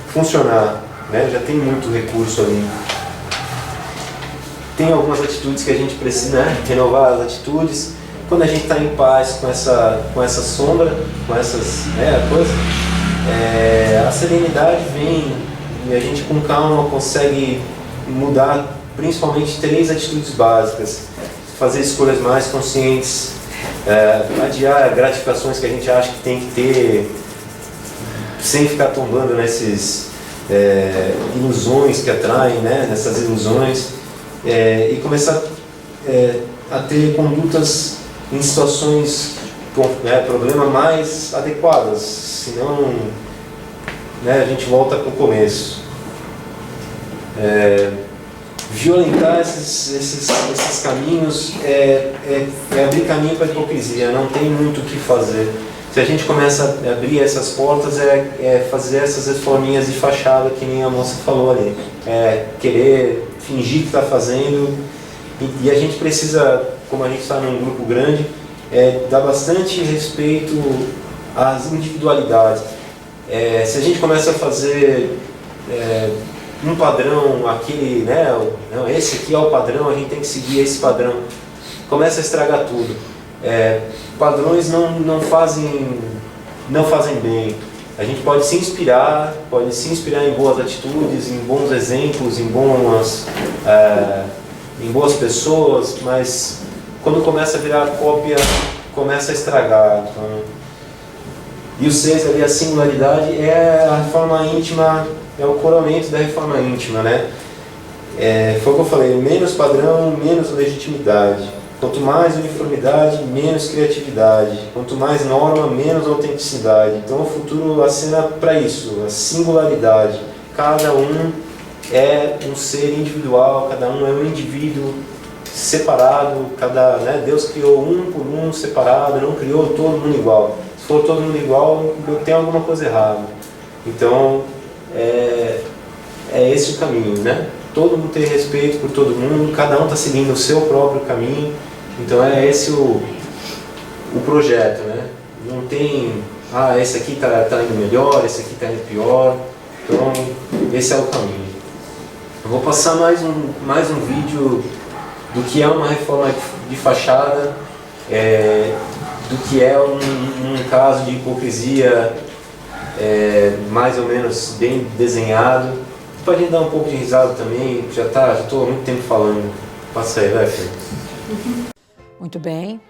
[SPEAKER 1] funcionar, né? Já tem muito recurso ali. Tem algumas atitudes que a gente precisa, né, renovar as atitudes. Quando a gente está em paz com essa sombra, com essas, né, coisas, a serenidade vem e a gente com calma consegue mudar principalmente 3 atitudes básicas. Fazer escolhas mais conscientes, adiar gratificações que a gente acha que tem que ter, sem ficar tombando nessas ilusões que atraem, né, nessas ilusões, e começar a ter condutas em situações com problema mais adequadas, senão, né, a gente volta para o começo. Violentar esses caminhos é abrir caminho para a hipocrisia, não tem muito o que fazer. Se a gente começa a abrir essas portas, fazer essas reforminhas de fachada, que nem a moça falou ali. Querer fingir que está fazendo, e a gente precisa, como a gente está num grupo grande, dar bastante respeito às individualidades. Se a gente começa a fazer um padrão, aquele, né, não, esse aqui é o padrão, a gente tem que seguir esse padrão, começa a estragar tudo. Padrões não fazem bem. A gente pode se inspirar em boas atitudes, em bons exemplos, em boas pessoas, mas quando começa a virar cópia, começa a estragar. Então, e o 6 ali, a singularidade, é a reforma íntima, é o coroamento da reforma íntima, né? Foi o que eu falei, menos padrão, menos legitimidade. Quanto mais uniformidade, menos criatividade. Quanto mais norma, menos autenticidade. Então o futuro acena para isso, a singularidade. Cada um é um ser individual, cada um é um indivíduo separado. Né, Deus criou um por um separado, não criou todo mundo igual. Se for todo mundo igual, tem alguma coisa errada. Então é esse o caminho, né? Todo mundo tem respeito por todo mundo, cada um está seguindo o seu próprio caminho. Então é esse o projeto, né? Não tem, esse aqui está indo melhor, esse aqui está indo pior. Então esse é o caminho. Eu vou passar mais um vídeo do que é uma reforma de fachada, do que é um caso de hipocrisia mais ou menos bem desenhado. Pode dar um pouco de risada também, já estou há muito tempo falando. Passa aí, vai, filho.
[SPEAKER 10] Muito bem,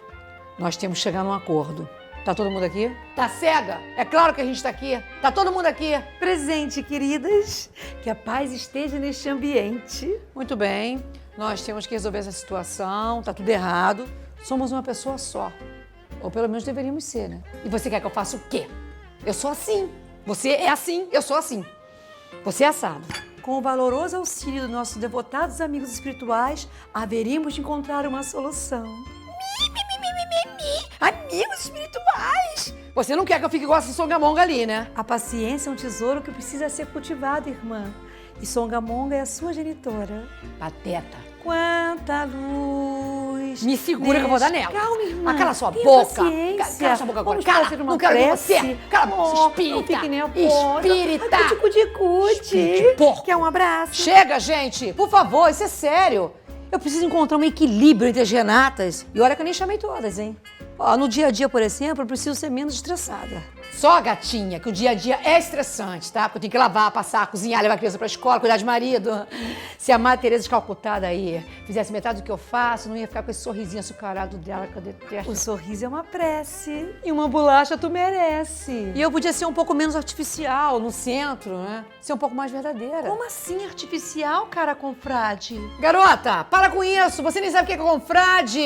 [SPEAKER 10] nós temos que chegar num acordo. Tá todo mundo aqui? Tá cega? É claro que a gente tá aqui. Tá todo mundo aqui?
[SPEAKER 11] Presente, queridas. Que a paz esteja neste ambiente.
[SPEAKER 10] Muito bem, nós temos que resolver essa situação, tá tudo errado. Somos uma pessoa só. Ou pelo menos deveríamos ser, né? E você quer que eu faça o quê? Eu sou assim. Você é assim, eu sou assim. Você é assado.
[SPEAKER 11] Com o valoroso auxílio dos nossos devotados amigos espirituais, haveríamos de encontrar uma solução.
[SPEAKER 10] Amigos espirituais! Você não quer que eu fique igual essa Songamonga ali, né?
[SPEAKER 11] A paciência é um tesouro que precisa ser cultivado, irmã. E Songamonga é a sua genitora.
[SPEAKER 10] Pateta.
[SPEAKER 11] Quanta luz!
[SPEAKER 10] Me segura que eu vou dar nela.
[SPEAKER 11] Calma, irmã.
[SPEAKER 10] Cala sua
[SPEAKER 11] Tenha
[SPEAKER 10] boca.
[SPEAKER 11] Paciência.
[SPEAKER 10] Cala sua boca agora.
[SPEAKER 11] Vamos
[SPEAKER 10] Cala.
[SPEAKER 11] fazer uma
[SPEAKER 10] Não quero ver
[SPEAKER 11] prece.
[SPEAKER 10] você. Cala a boca. Espírita.
[SPEAKER 11] Não fique nervosa.
[SPEAKER 10] Espírita.
[SPEAKER 11] Ai, cuti-cuti. Quer um abraço?
[SPEAKER 10] Chega, gente. Por favor, isso é sério. Eu preciso encontrar um equilíbrio entre as Renatas. E olha que eu nem chamei todas, hein? Ó, no dia a dia, por exemplo, eu preciso ser menos estressada. Só, gatinha, que o dia a dia é estressante, tá? Porque eu tenho que lavar, passar, cozinhar, levar a criança pra escola, cuidar de marido. Se a Madre Teresa de Calcutá daí fizesse metade do que eu faço, não ia ficar com esse sorrisinho açucarado dela que eu detesto.
[SPEAKER 11] O sorriso é uma prece. E uma bolacha tu merece.
[SPEAKER 10] E eu podia ser um pouco menos artificial no centro, né? Ser um pouco mais verdadeira.
[SPEAKER 11] Como assim artificial, cara confrade?
[SPEAKER 10] Garota, para com isso! Você nem sabe o que é confrade!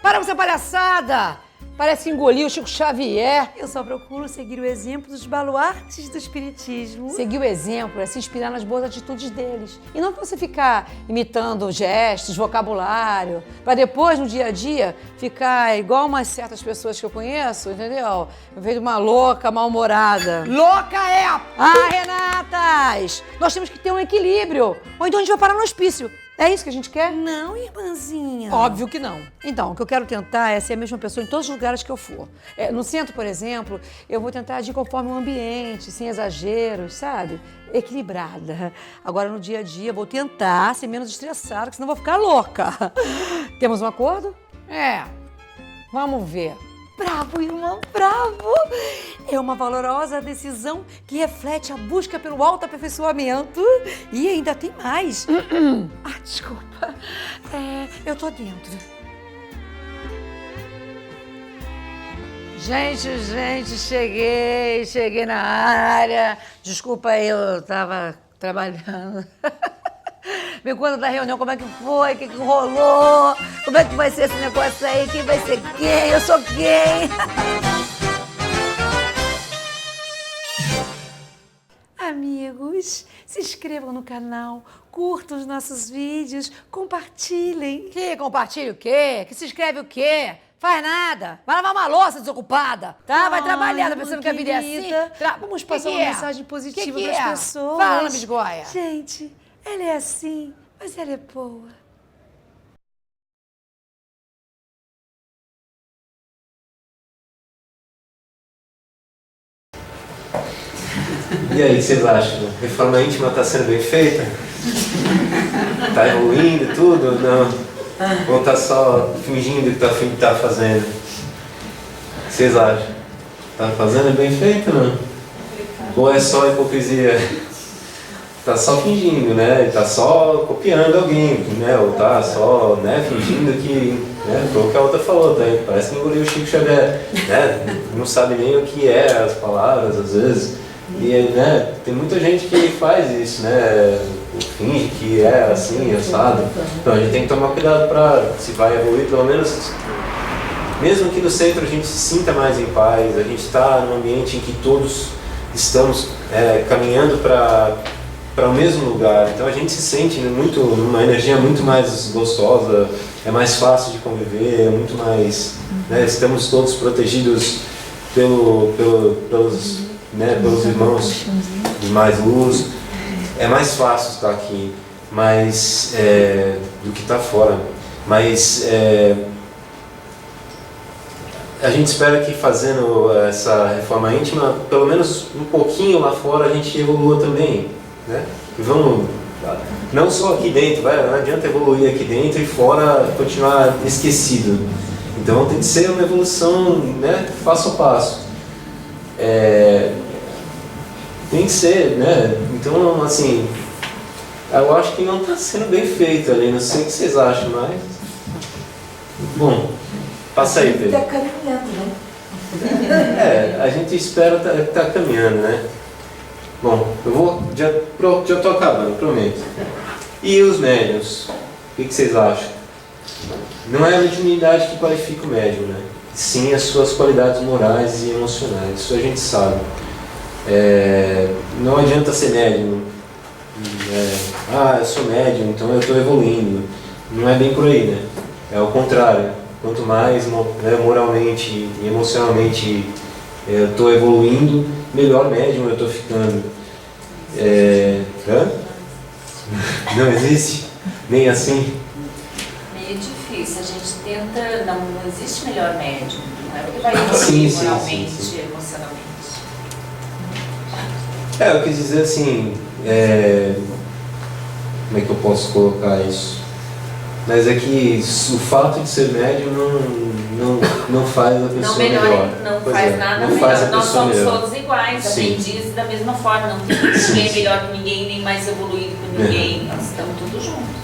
[SPEAKER 10] Para com essa palhaçada! Parece que engoliu o Chico Xavier.
[SPEAKER 11] Eu só procuro seguir o exemplo dos baluartes do espiritismo.
[SPEAKER 10] Seguir o exemplo é se inspirar nas boas atitudes deles. E não você ficar imitando gestos, vocabulário, para depois, no dia a dia, ficar igual umas certas pessoas que eu conheço, entendeu? Eu vejo uma louca, mal-humorada. Louca é! Ah, Renatas! Nós temos que ter um equilíbrio. Ou então a gente vai parar no hospício. É isso que a gente quer?
[SPEAKER 11] Não, irmãzinha.
[SPEAKER 10] Óbvio que não. Então, o que eu quero tentar é ser a mesma pessoa em todos os lugares que eu for. No centro, por exemplo, eu vou tentar agir conforme o ambiente, sem exageros, sabe? Equilibrada. Agora, no dia a dia, eu vou tentar ser menos estressada, porque senão eu vou ficar louca. Temos um acordo? Vamos ver.
[SPEAKER 11] Bravo, irmã, bravo! É uma valorosa decisão que reflete a busca pelo autoaperfeiçoamento. E ainda tem mais. Desculpa. Eu tô dentro.
[SPEAKER 10] Gente, cheguei na área. Desculpa aí, eu tava trabalhando. Me conta da reunião, como é que foi, o que rolou, como é que vai ser esse negócio aí, quem vai ser quem, eu sou quem?
[SPEAKER 11] Amigos, se inscrevam no canal, curtam os nossos vídeos, compartilhem.
[SPEAKER 10] Que compartilha o quê? Que se inscreve o quê? Faz nada. Vai lavar uma louça desocupada, tá? Vai trabalhar, tá pensando que a vida é assim?
[SPEAKER 11] Vamos passar uma mensagem positiva para as pessoas.
[SPEAKER 10] Fala, bisgoia.
[SPEAKER 11] Gente, ela é assim, mas ela é boa.
[SPEAKER 1] E aí, o que vocês acham? A reforma íntima está sendo bem feita? Está evoluindo tudo? Não? Ou está só fingindo que está fazendo? O que vocês acham? Está fazendo bem feito ou não? Ou é só hipocrisia? Está só fingindo, né? Está só copiando alguém, né? Ou está só, né, fingindo que, né, foi o que a outra falou, tá? Parece que engoliu o Chico Xavier, né? Não sabe nem o que é as palavras, às vezes. E, né, tem muita gente que faz isso, né? Finge que é assim, assado. Então a gente tem que tomar cuidado para, se vai evoluir, pelo menos, mesmo que no centro a gente se sinta mais em paz, a gente está num ambiente em que todos estamos caminhando para o mesmo lugar, então a gente se sente numa energia muito mais gostosa, é mais fácil de conviver, é muito mais, né, estamos todos protegidos pelos irmãos de mais luz, é mais fácil estar aqui, mas do que estar fora, mas a gente espera que fazendo essa reforma íntima, pelo menos um pouquinho lá fora, a gente evolua também. Né? E vamos, não só aqui dentro, não adianta evoluir aqui dentro e fora continuar esquecido. Então tem que ser uma evolução, né, passo a passo. Tem que ser, né? Então, assim, eu acho que não está sendo bem feito ali, não sei o que vocês acham, mas... Bom, passa aí, Pedro.
[SPEAKER 9] Está caminhando, né?
[SPEAKER 1] A gente espera tá caminhando, né? Bom, já estou acabando, prometo. E os médiuns? O que vocês acham? Não é a mediunidade que qualifica o médium, né? Sim as suas qualidades morais e emocionais, isso a gente sabe. Não adianta ser médium. Eu sou médium, então eu estou evoluindo. Não é bem por aí, né? É o contrário. Quanto mais moralmente e emocionalmente eu estou evoluindo, melhor médium eu estou ficando. Não existe? Nem assim?
[SPEAKER 7] Meio difícil, a gente tenta, não existe melhor médium, não é o que vai
[SPEAKER 1] sim,
[SPEAKER 7] moralmente,
[SPEAKER 1] sim.
[SPEAKER 7] emocionalmente.
[SPEAKER 1] Eu quis dizer assim, como é que eu posso colocar isso? Mas é que o fato de ser médium não não faz a pessoa melhor.
[SPEAKER 7] Não
[SPEAKER 1] Pois
[SPEAKER 7] faz
[SPEAKER 1] é,
[SPEAKER 7] nada
[SPEAKER 1] não faz
[SPEAKER 7] melhor.
[SPEAKER 1] a
[SPEAKER 7] Nós
[SPEAKER 1] pessoa
[SPEAKER 7] somos
[SPEAKER 1] melhor.
[SPEAKER 7] todos iguais,
[SPEAKER 1] Sim.
[SPEAKER 7] aprendizes da mesma forma. Não tem ninguém melhor que ninguém, nem mais evoluído que ninguém. Nós estamos todos juntos.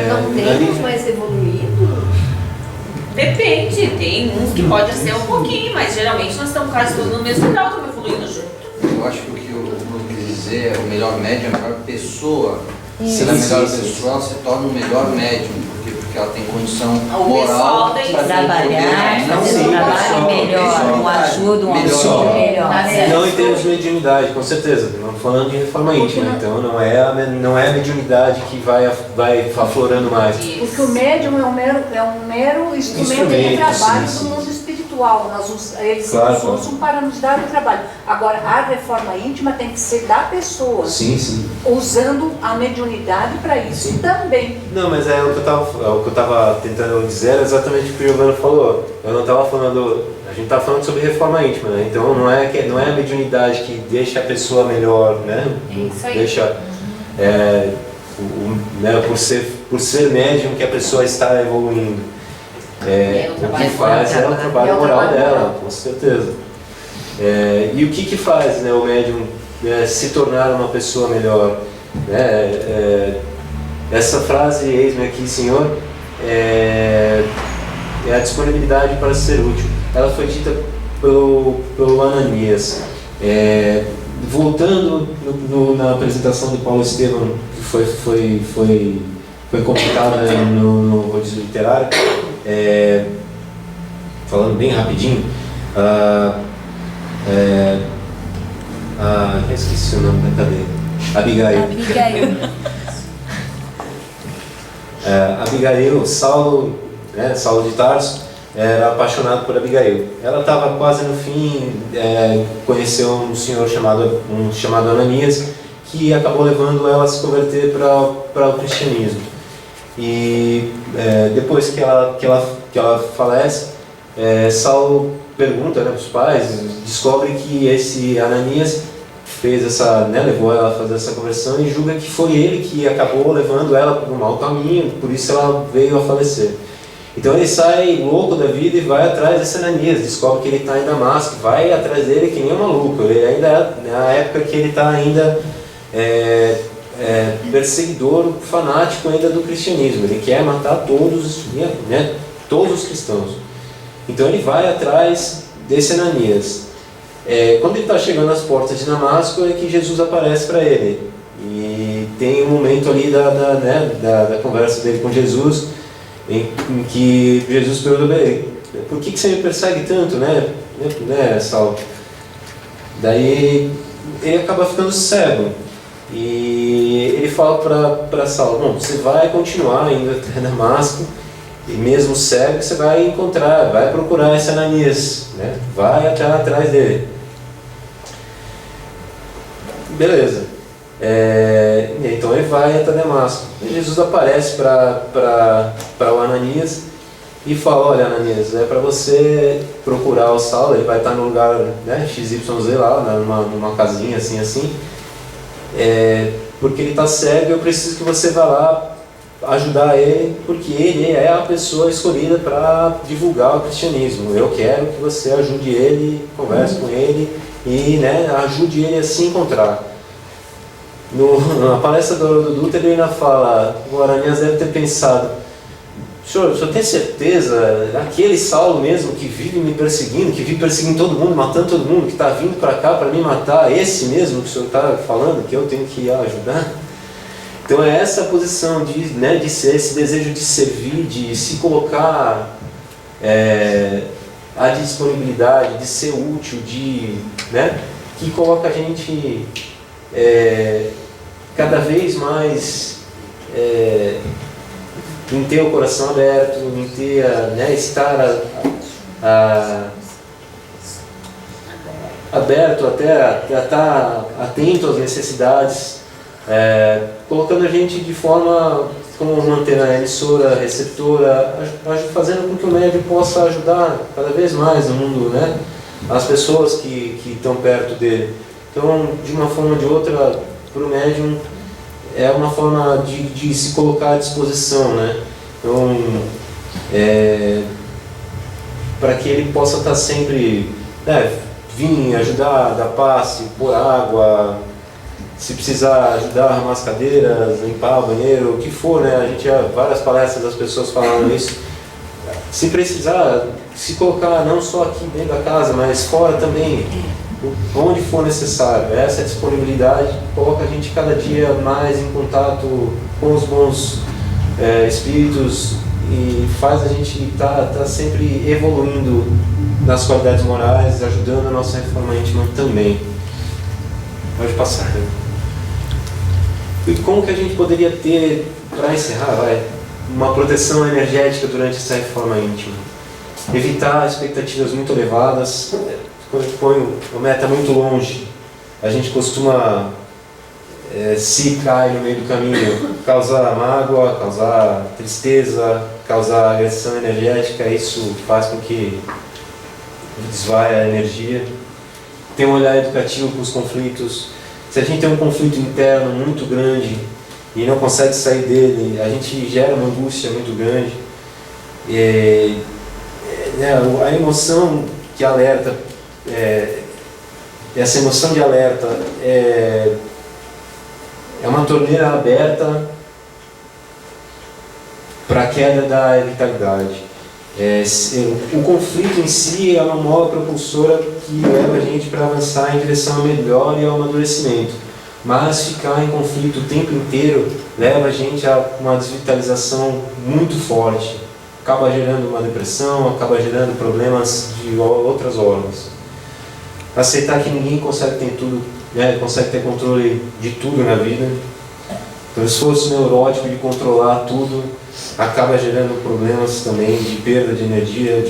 [SPEAKER 6] Não temos mais evoluído?
[SPEAKER 7] Depende, tem uns que pode ser um pouquinho, mas geralmente nós estamos quase todos no mesmo grau, estamos evoluindo junto.
[SPEAKER 12] Eu acho que o que eu quis dizer é o melhor médium, a melhor pessoa.
[SPEAKER 8] Isso.
[SPEAKER 12] Sendo a melhor pessoa, ela se torna o melhor médium, porque ela tem condição moral para
[SPEAKER 8] trabalhar, fazer um trabalho melhor, um ajuda, um auxílio melhor.
[SPEAKER 1] Não em termos de mediunidade, com certeza. Estamos falando de reforma íntima, então não é a mediunidade que vai aflorando mais.
[SPEAKER 11] Porque o médium é um mero instrumento de trabalho do mundo espiritual. Eles
[SPEAKER 1] Claro,
[SPEAKER 11] usam para nos dar o trabalho. Agora, a reforma íntima tem que ser da pessoa.
[SPEAKER 1] Sim.
[SPEAKER 11] Usando a mediunidade para isso também.
[SPEAKER 1] Não, mas o que eu estava tentando dizer era exatamente o que o Giovanni falou. Eu não estava falando. A gente está falando sobre reforma íntima, né? Então não é a mediunidade que deixa a pessoa melhor, né?
[SPEAKER 7] Isso aí.
[SPEAKER 1] Deixa. Né, por ser médium que a pessoa está evoluindo. O que faz é o trabalho moral dela, com certeza. E o que faz, né, o médium se tornar uma pessoa melhor? Essa frase, eis-me aqui, Senhor, é a disponibilidade para ser útil. Ela foi dita pelo Ananias. Voltando na apresentação do Paulo Estevam, que foi comentada no rodízio literário, falando bem rapidinho, esqueci o nome da cadeira. Abigail. Abigail, Saulo de Tarso, era apaixonado por Abigail. Ela estava quase no fim, conheceu um senhor chamado Ananias, que acabou levando ela a se converter para o cristianismo. E depois que ela falece, Saulo pergunta para os pais, descobre que esse Ananias levou ela a fazer essa conversão e julga que foi ele que acabou levando ela para um mau caminho, por isso ela veio a falecer. Então ele sai louco da vida e vai atrás desse Ananias, descobre que ele está em Damasco, vai atrás dele que nem um maluco. Ele ainda é na época que ele está ainda perseguidor, fanático ainda do cristianismo. Ele quer matar todos os cristãos. Então ele vai atrás desse Ananias. Quando ele está chegando às portas de Damasco é que Jesus aparece para ele. E tem um momento ali da conversa dele com Jesus, em que Jesus pergunta para ele: por que você me persegue tanto, né Saulo? Daí ele acaba ficando cego. E ele fala para Saulo: não, você vai continuar indo até Damasco, e mesmo cego você vai encontrar, vai procurar esse Ananias, né? Vai até atrás dele. Beleza. Então ele vai até Damasco. E Jesus aparece para o Ananias e fala: olha, Ananias, é para você procurar o Saulo, ele vai estar no lugar, né, XYZ lá, numa casinha assim. Porque ele está cego e eu preciso que você vá lá ajudar ele, porque ele é a pessoa escolhida para divulgar o cristianismo. Eu quero que você ajude ele, converse com ele e, né, ajude ele a se encontrar. Na palestra do Haroldo Dutra ele ainda fala: o Ananias deve ter pensado: o senhor tem certeza, aquele Saulo mesmo que vive me perseguindo, que vive perseguindo todo mundo, matando todo mundo, que está vindo para cá para me matar, esse mesmo que o senhor está falando que eu tenho que ir ajudar? Então é essa posição de ser, esse desejo de servir, de se colocar à disponibilidade, de ser útil, que coloca a gente cada vez mais em ter o coração aberto, em ter, estar aberto até estar atento às necessidades, colocando a gente de forma como uma antena emissora, receptora, fazendo com que o médium possa ajudar cada vez mais no mundo, né? As pessoas que estão perto dele. Então, de uma forma ou de outra, para o médium, é uma forma de se colocar à disposição, né? Então, para que ele possa estar sempre, vir ajudar, dar passe, pôr água, se precisar ajudar a arrumar as cadeiras, limpar o banheiro, o que for, né? A gente já várias palestras das pessoas falando isso. Se precisar, se colocar não só aqui dentro da casa, mas fora também, onde for necessário. Essa disponibilidade coloca a gente cada dia mais em contato com os bons espíritos e faz a gente tá sempre evoluindo nas qualidades morais, ajudando a nossa reforma íntima também. Pode passar. Né? E como que a gente poderia ter, para encerrar, uma proteção energética durante essa reforma íntima? Evitar expectativas muito elevadas. Quando põe uma meta muito longe, a gente costuma se cair no meio do caminho, causar mágoa, causar tristeza, causar agressão energética. Isso faz com que desvaie a energia. Ter um olhar educativo para os conflitos. Se a gente tem um conflito interno muito grande e não consegue sair dele, a gente gera uma angústia muito grande. A emoção que alerta, essa emoção de alerta é uma torneira aberta para a queda da vitalidade. O conflito em si é uma mola propulsora que leva a gente para avançar em direção ao melhor e ao amadurecimento. Mas ficar em conflito o tempo inteiro leva a gente a uma desvitalização muito forte. Acaba gerando uma depressão, acaba gerando problemas de outras ordens. Aceitar que ninguém consegue ter tudo, consegue ter controle de tudo na vida. Então, o esforço neurótico de controlar tudo acaba gerando problemas também de perda de energia,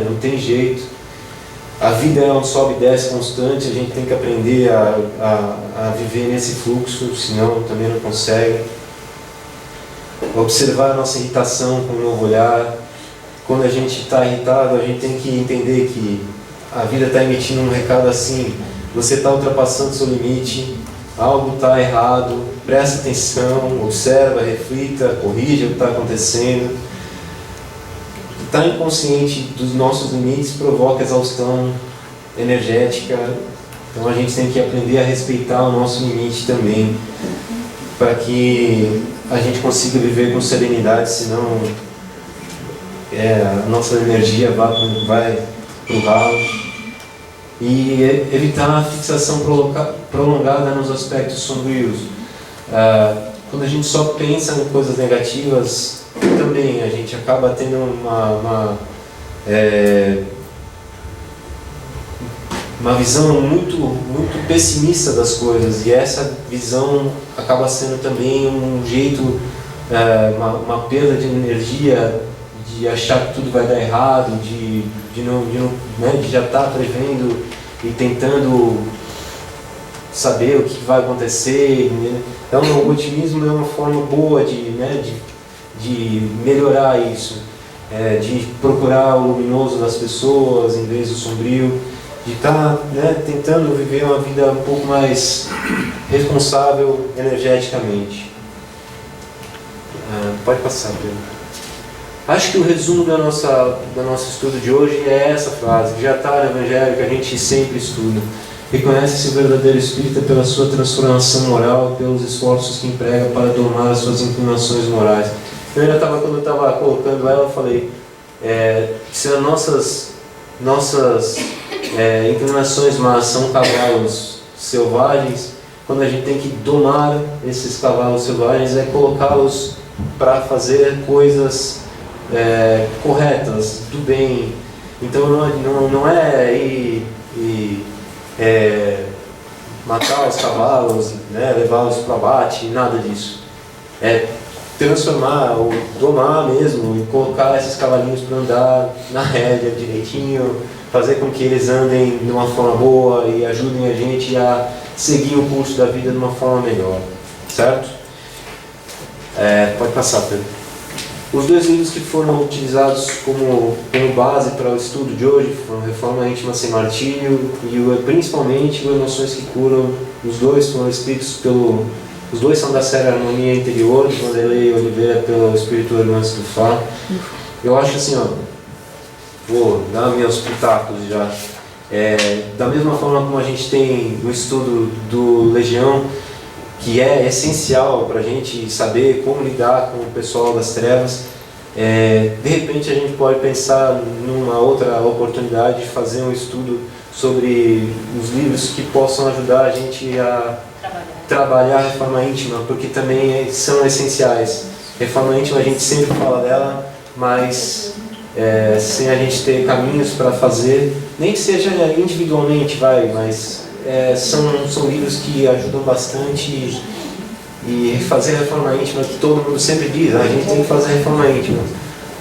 [SPEAKER 1] não tem jeito. A vida é um sobe e desce constante, a gente tem que aprender a viver nesse fluxo, senão também não consegue. Observar a nossa irritação com um novo olhar. Quando a gente está irritado, a gente tem que entender que a vida está emitindo um recado assim: você está ultrapassando seu limite, algo está errado, presta atenção, observa, reflita, corrija o que está acontecendo. Estar inconsciente dos nossos limites provoca exaustão energética, então a gente tem que aprender a respeitar o nosso limite também, para que a gente consiga viver com serenidade, senão a nossa energia vai para o ralo. E evitar a fixação prolongada nos aspectos sombrios. Quando a gente só pensa em coisas negativas, também a gente acaba tendo uma visão muito pessimista das coisas, e essa visão acaba sendo também um jeito, uma perda de energia, de achar que tudo vai dar errado, de já estar prevendo e tentando saber o que vai acontecer. Então, o otimismo é uma forma boa de melhorar isso, de procurar o luminoso das pessoas em vez do sombrio, de estar tentando viver uma vida um pouco mais responsável energeticamente. Pode passar, Pedro. Acho que o resumo do nosso estudo de hoje é essa frase, que já está no Evangelho, que a gente sempre estuda. Reconhece-se o verdadeiro espírita pela sua transformação moral, pelos esforços que emprega para domar as suas inclinações morais. Quando eu estava colocando ela, eu falei, se as nossas inclinações más são cavalos selvagens, quando a gente tem que domar esses cavalos selvagens, é colocá-los para fazer coisas corretas, do bem. Então não é matar os cavalos, levá-los para abate, nada disso. É transformar, ou domar mesmo, e colocar esses cavalinhos para andar na rédea direitinho, fazer com que eles andem de uma forma boa e ajudem a gente a seguir o curso da vida de uma forma melhor, certo? Pode passar, Pedro. Os dois livros que foram utilizados como base para o estudo de hoje foram Reforma Íntima Sem Martírio e principalmente o Emoções que Curam. Os dois foram escritos pelo Os dois são da série Harmonia Interior, de Vanderlei Oliveira, pelo Espírito Hermãos do Fá. Eu acho assim, ó, vou dar meus pitacos já. Da mesma forma como a gente tem o estudo do Legião, que é essencial para a gente saber como lidar com o pessoal das trevas, de repente a gente pode pensar numa outra oportunidade de fazer um estudo sobre os livros que possam ajudar a gente a trabalhar a reforma íntima, porque também são essenciais. Reforma íntima a gente sempre fala dela, mas sem a gente ter caminhos para fazer, nem que seja individualmente, mas são livros que ajudam bastante. E fazer a reforma íntima, que todo mundo sempre diz, a gente tem que fazer a reforma íntima.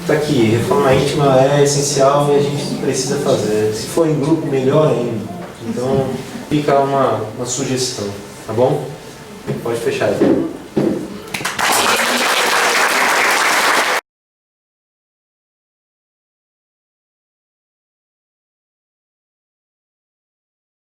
[SPEAKER 1] Está aqui, reforma íntima é essencial e a gente precisa fazer. Se for em grupo, melhor ainda. Então, fica uma sugestão, tá bom? Pode fechar aí.